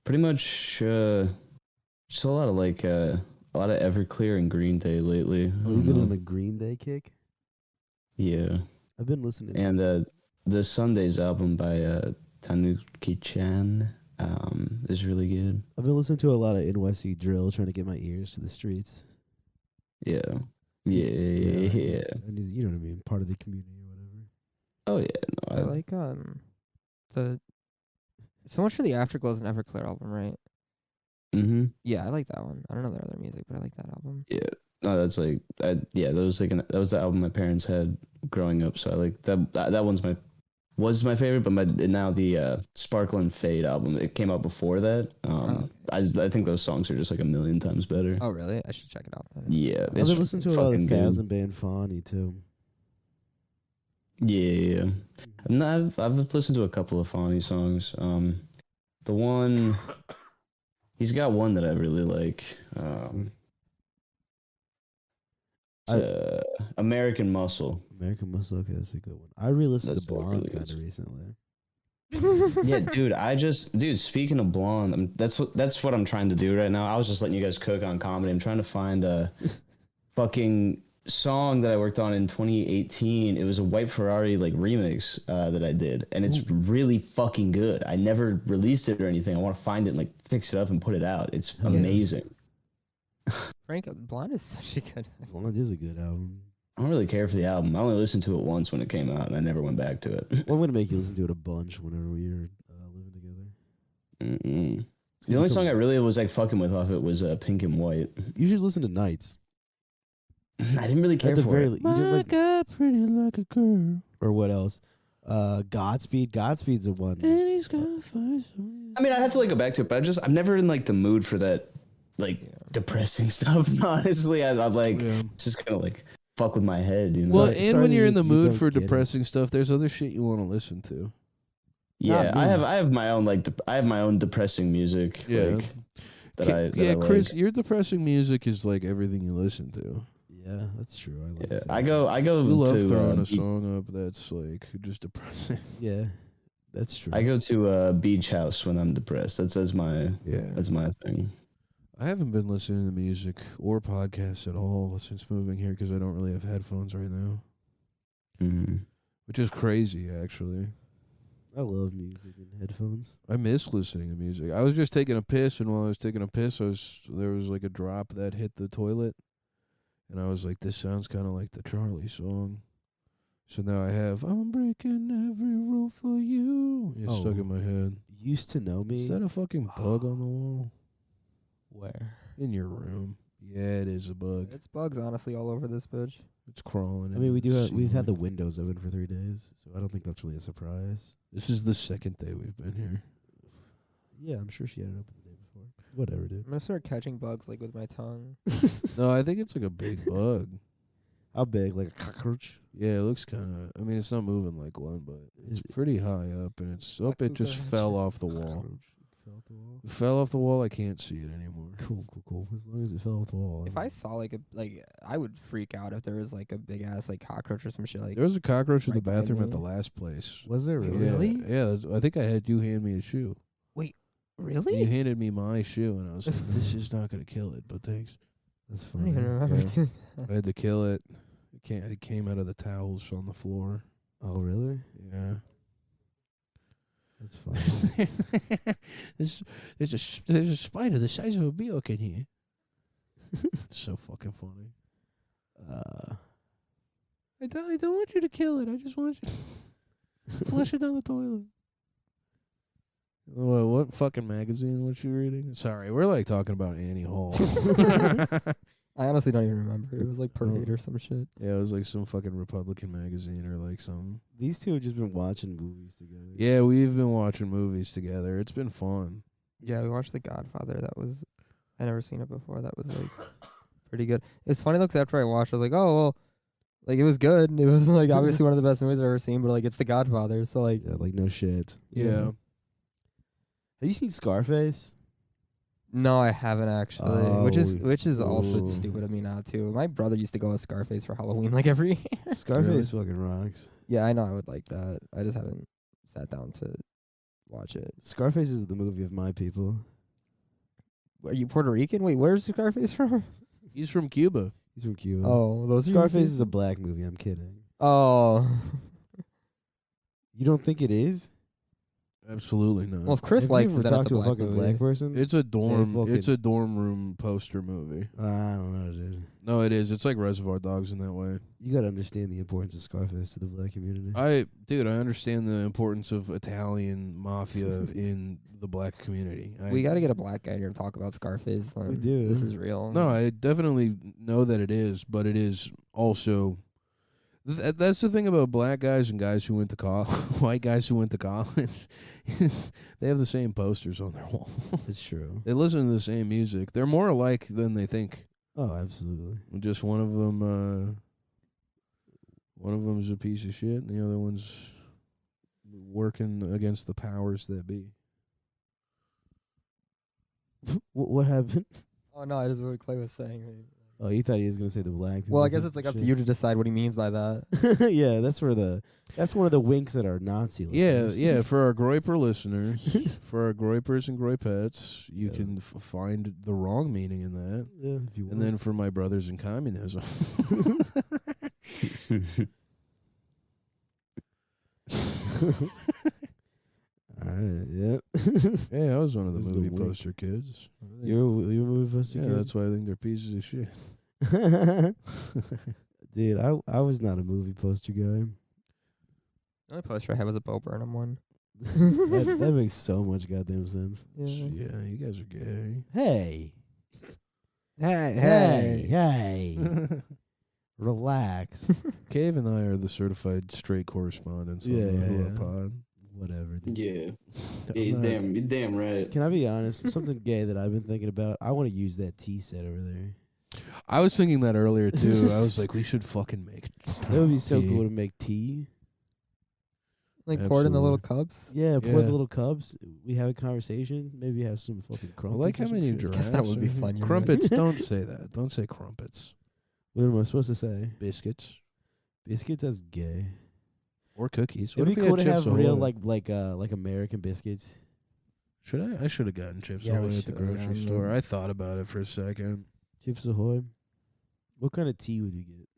pretty much just a lot of Everclear and Green Day lately. Oh, you've been on a Green Day kick? Yeah, I've been listening to and the Sundays album by Tanuki Chan is really good. I've been listening to a lot of NYC drill, trying to get my ears to the streets. Yeah. And you Uh, know what I mean? Part of the community or whatever. Oh yeah, I no, like the so much for the Afterglows and Everclear album, right? Yeah, I like that one. I don't know their other music, but I like that album. No, that's like that was the album my parents had growing up. So I like that was my favorite. But now the Sparkle and Fade album, it came out before that. okay. I think those songs are just like a million times better. Oh, really? I should check it out then. Yeah, I've been listening to a lot of fucking good. Thousand Band Fawny too. Yeah. And I've listened to a couple of Fawny songs. The one he's got one that I really like. American Muscle. American Muscle, okay, that's a good one. I re-listened That's to a Blonde really good kind of recently. Yeah, dude, speaking of Blonde, that's what I'm trying to do right now. I was just letting you guys cook on comedy. I'm trying to find a fucking song that I worked on in 2018. It was a White Ferrari like remix that I did, and it's really fucking good. I never released it or anything. I want to find it and like fix it up and put it out. It's Hell yeah. amazing. Frank, Blonde is such a good. Blonde is a good album. I don't really care for the album. I only listened to it once when it came out, and I never went back to it. Well, I'm gonna make you listen to it a bunch whenever we are living together. Mm-mm. The only song I really was like fucking with off it was Pink and White. You should listen to Nights. I didn't really care for it. You didn't like, got pretty like a girl. or what else? Godspeed. Godspeed's a one. And he's got fire. I mean, I'd have to like go back to it, but I'm never in like the mood for that, like depressing stuff. Honestly, I'm like, Yeah. it's just gonna like fuck with my head. You know? Well, Sorry- and sorry when that you're in you- the you mood don't for get it. depressing stuff, there's other shit you want to listen to. yeah, Not I me. have my own like I have my own depressing music. Yeah. Like, that yeah, I Chris, like. your depressing music is like everything you listen to. Yeah, that's true. I like. Yeah, saying I that. go You love to throwing a Beach- song up that's like just depressing. Yeah, that's true. I go to Beach House when I'm depressed. That's my Yeah. my thing. I haven't been listening to music or podcasts at all since moving here because I don't really have headphones right now, Mm-hmm. which is crazy actually. I love music and headphones. I miss listening to music. I was just taking a piss, and while I was taking a piss, there was like a drop that hit the toilet, and I was like, "This sounds kind of like the Charlie song." So now I have "I'm breaking every rule for you." It's stuck Oh. in my head. Used to know me. Is that a fucking bug on the wall Where? in your room? Yeah, it is a bug. It's bugs, honestly, all over this bitch. It's crawling. I mean, in the we've had the ceiling. windows open for 3 days, so I don't think that's really a surprise. This is the second day we've been here. Yeah, I'm sure she had it open the day before. Whatever, dude. I'm gonna start catching bugs like with my tongue. No, I think it's like a big bug. How big? Like a cockroach? Yeah, it looks kind of. I mean, it's not moving like one, but it's Is it- pretty high up, and it's Like up. It just cockroach. fell off the wall. Cockroach fell off the wall. It fell off the wall. I can't see it anymore. Cool. As long as it fell off the wall. If I saw like I would freak out if there was like a big ass like cockroach or some shit like. There was a cockroach in the right behind bathroom at me. the last place. Was there Wait, really? Yeah, Really? Yeah, I think I had you hand me a shoe. Really? You handed me my shoe, and I was like, "This is not gonna kill it, but thanks." That's I don't funny. even remember. Yeah. doing I had to kill it. It came out of the towels on the floor. Oh, really? Yeah. That's funny. there's a spider the size of a Bjork in here. It's so fucking funny. I don't want you to kill it. I just want you to flush it down the toilet. What fucking magazine was you reading? Sorry, we're like talking about Annie Hall. I honestly don't even remember. It was like Parade or some shit. Yeah, it was like some fucking Republican magazine or like some. These two have just been watching movies together. Yeah, we've been watching movies together. It's been fun. Yeah, we watched The Godfather. That was I never seen it before. That was like pretty good. It's funny though, 'cause after I watched, I was like, oh well, like it was good. It was like obviously one of the best movies I've ever seen. But like it's The Godfather, so like Yeah, like no shit. Yeah. Have you seen Scarface? no, I haven't actually. Which is also Ooh. stupid of me not to. My brother used to go as Scarface for Halloween like every year. Scarface fucking rocks. Yeah, I know I would like that. I just haven't sat down to watch it. Scarface is the movie of my people. Are you Puerto Rican? Wait, where's Scarface from? He's from Cuba. He's from Cuba. Oh, those are Scarface is a black movie. I'm kidding. Oh, You don't think it is? Absolutely not. well, if Chris Have likes you it, ever then talked it's a to a black fucking movie. black person? It's a dorm. fucking- It's a dorm room poster movie. I don't know, dude. No, it is. It's like Reservoir Dogs in that way. You gotta understand the importance of Scarface to the black community. I understand the importance of Italian mafia in the black community. We got to get a black guy here to talk about Scarface. Then. We do. This is real. No, I definitely know that it is, but it is also. That's the thing about black guys and guys who went to college, white guys who went to college, is they have the same posters on their wall. It's true. They listen to the same music. They're more alike than they think. Oh, absolutely. Just one of them is a piece of shit, and the other one's working against the powers that be. What happened? Oh no, I just what Clay was saying. Oh, you thought he was gonna say the black people. Well, I guess it's like up to you to decide what he means by that. Yeah, that's one of the winks at our Nazi listeners. Yeah. For our Groiper listeners, for our Groipers and Groipettes, you Yeah. can find the wrong meaning in that. Yeah, if you And want. then for my brothers in communism, All right, yep. yeah, I was one of the Who's the movie wink? poster kids. You're a movie poster Yeah, kid? that's why I think they're pieces of shit. Dude, I was not a movie poster guy. The only poster I had was a Bo Burnham one. That makes so much goddamn sense. Yeah, you guys are gay. Hey, Hey, hey, relax. Cave and I are the certified straight correspondents Yeah, on the yeah, Hua yeah. Pod. Whatever. Dude. Yeah. I'm not- You're damn right. Can I be honest? Something gay that I've been thinking about. I want to use that tea set over there. I was thinking that earlier too. I was like, we should fucking make. It would be so tea. cool to make tea. like poured in the little Absolutely. cups. Yeah, pour Yeah. the little cups. We have a conversation. Maybe have some fucking I crumpets. like or how some many shit. giraffes. Guess that would be are here. fun, you're right. Crumpets. Don't say that. Don't say crumpets. What am I supposed to say? Biscuits Biscuits as gay. or cookies. What It'd if be we cool had to Chips have real Ahoy? like American biscuits. Should I? I should have gotten Chips Yeah, we Ahoy at the should've grocery gotten store. them. I thought about it for a second. Chips Ahoy. What kind of tea would you get?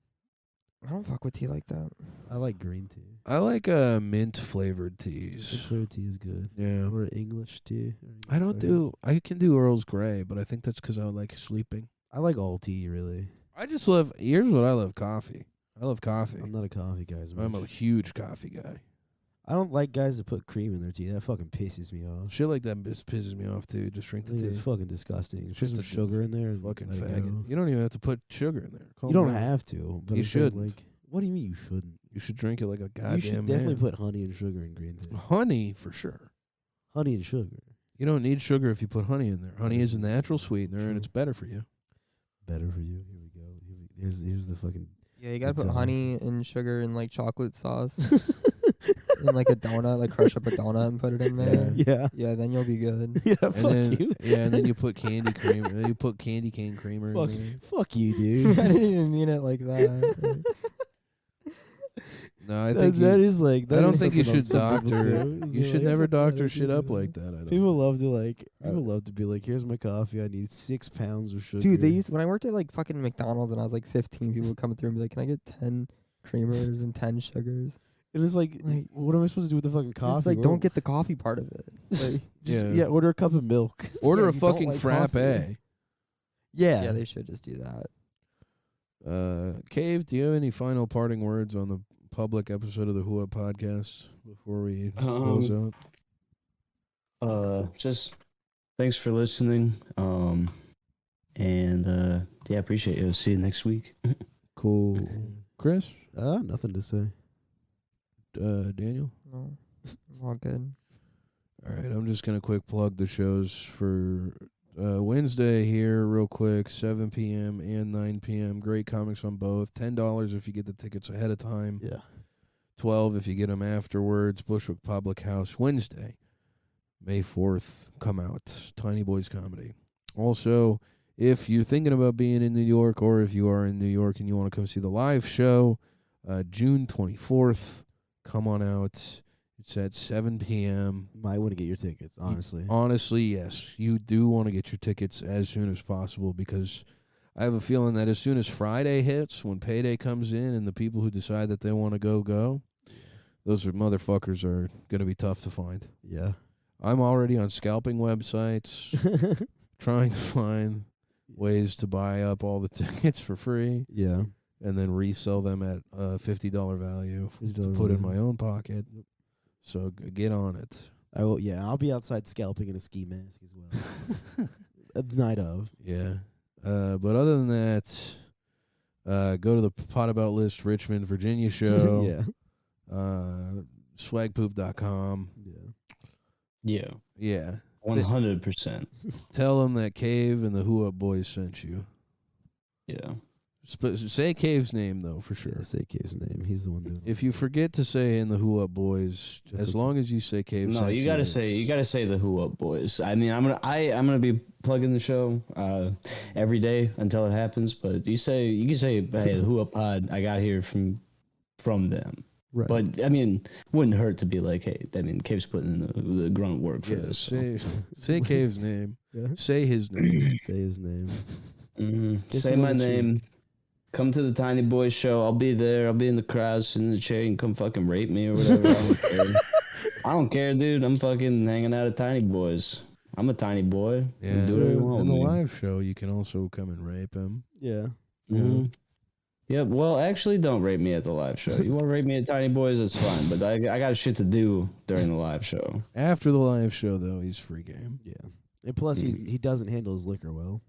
I don't fuck with tea like that. I like green tea. I like mint flavored teas. Flavored tea is good. Yeah. Or English tea. I don't do. I can do Earl's Grey, but I think that's 'cause I like sleeping. I like all tea really. I just love. Here's what I love: coffee. I love coffee. I'm not a coffee guy as I'm a much. huge coffee guy. I don't like guys that put cream in their tea. That fucking pisses me off. Shit like that pisses me off too. Just I drink the think tea. it's fucking disgusting. Put Just some a sugar in there and Fucking let it faggot. go. You don't even have to put sugar in there. Calm You don't down. have to. But You I'm saying, shouldn't. Like, what do you mean you shouldn't? You should drink it like a goddamn You should definitely man. put honey and sugar in green tea. Honey for sure. Honey and sugar. You don't need sugar if you put honey in there. Honey is a That's natural sweetener true. and it's better for you. Better for you. Here we go. Here's the fucking. Yeah, you gotta put It's honey and sugar and like chocolate sauce in like a donut, like crush up a donut and put it in there. Yeah. Yeah, then you'll be good. Yeah. And Fuck then, you. Yeah, and then you put candy cream. And then you put candy cane creamer Fuck. in there. Fuck you, I dude. didn't even mean it like that. No, I think that you, is like. I that don't is think you something should some people doctor. do. Is You they're should like, never "It's not doctor that shit up good." like that. I don't. People think. love to like. People love to be like, "Here's my coffee. I need 6 pounds of sugar." Dude, they used when I worked at like fucking McDonald's and I was like 15, people would come through and be like, "Can I get 10 creamers and 10 sugars?" And it's like, Like- what am I supposed to do with the fucking It's coffee? like, What- don't get the coffee part of it. Like, Just, Yeah. yeah. Order a cup of milk. Order Yeah, a you don't fucking like frappe. coffee. Yeah. yeah, they should just do that. Cave, do you have any final parting words on the public episode of the Hua podcast before we close out? Just thanks for listening. And yeah, appreciate it. See you next week. Cool. Chris? Nothing to say. Daniel? No, I'm all good. All right, I'm just going to quick plug the shows for Wednesday here real quick, 7 p.m. and 9 p.m. Great comics on both. $10 if you get the tickets ahead of time. Yeah. $12 if you get them afterwards. Bushwick Public House, Wednesday, May 4th. Come out. Tiny Boys Comedy. Also, if you're thinking about being in New York or if you are in New York and you want to come see the live show, June 24th, come on out. It's at 7 p.m. Might want to get your tickets, honestly. Honestly, yes. You do want to get your tickets as soon as possible because I have a feeling that as soon as Friday hits, when payday comes in and the people who decide that they want to go, those motherfuckers are going to be tough to find. Yeah. I'm already on scalping websites trying to find ways to buy up all the tickets for free Yeah. and then resell them at a $50 value to $50 put in value. my own pocket. So get on it. I will. Yeah, I'll be outside scalping in a ski mask as well. The night of. Yeah. But other than that, go to the Pot About List Richmond, Virginia show. Yeah. Swagpoop.com. Yeah. Yeah, Yeah. 100%. Tell them that Cave and the Who Up Boys sent you. Yeah. Say Cave's name, though, for sure. Yeah, say Cave's name. He's the one doing it. If you forget to say in the Who Up Boys, That's as okay. long as you say Cave No, sent you gotta say the Who Up Boys. I mean, I'm gonna be plugging the show every day until it happens. But you can say, hey, the Who Up Pod. I got here from them. Right. But I mean, wouldn't hurt to be like, hey, I mean, Cave's putting in the grunt work for Yeah, this. So. say Cave's name. Yeah. Say his name. Say his name. Say someone my that you- name. Come to the Tiny Boy show. I'll be there. I'll be in the crowd, sitting in the chair. You can come fucking rape me or whatever. I don't care. I don't care, dude. I'm fucking hanging out at Tiny Boys. I'm a tiny boy. You Yeah. can do whatever you want In with the me. live show, you can also come and rape him. Yeah. Mhm. Yep. Well, actually, don't rate me at the live show. You want to rate me at Tiny Boys? It's fine. But I got shit to do during the live show. After the live show, though, he's free game. Yeah. And plus, he doesn't handle his liquor well.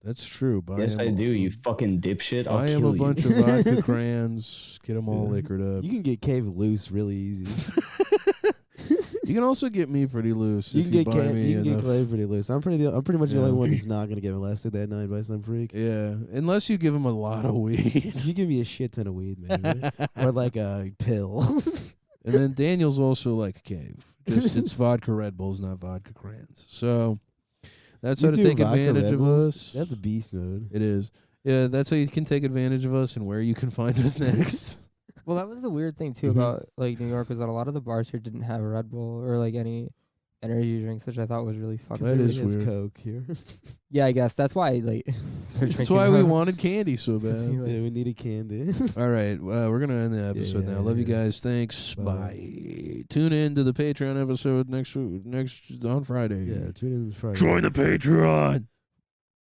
That's true. Buy Yes, him I do. You fucking dipshit. I'll Buy him kill a you. bunch of vodka crayons. Get them all Yeah. liquored up. You can get Cave loose really easy. You can also get me pretty loose You if can you get buy me you can get enough. Clay pretty loose. I'm pretty much the Yeah. only one that's not gonna get molested that night by some freak. Yeah, unless you give him a lot of weed. If you give me a shit ton of weed, maybe, or like a pill. And then Daniel's also like a cave. Just it's vodka Red Bulls, not vodka crayons. So that's how You to do take vodka advantage Red of Bulls? us. That's beast mode. It is. Yeah, that's how you can take advantage of us and where you can find us next. Well, that was the weird thing too Mhm. about like New York was that a lot of the bars here didn't have a Red Bull or like any energy drinks, which I thought was really fucking. That Because is has weird. Coke here. Yeah, I guess that's why like. That's why we wanted candy so It's 'cause bad. you, Yeah, we needed candy. All right, we're gonna end the episode now. Love you Yeah. guys. Thanks. Bye. Bye. Tune in to the Patreon episode next on Friday. Yeah, tune in this Friday. Join the Patreon.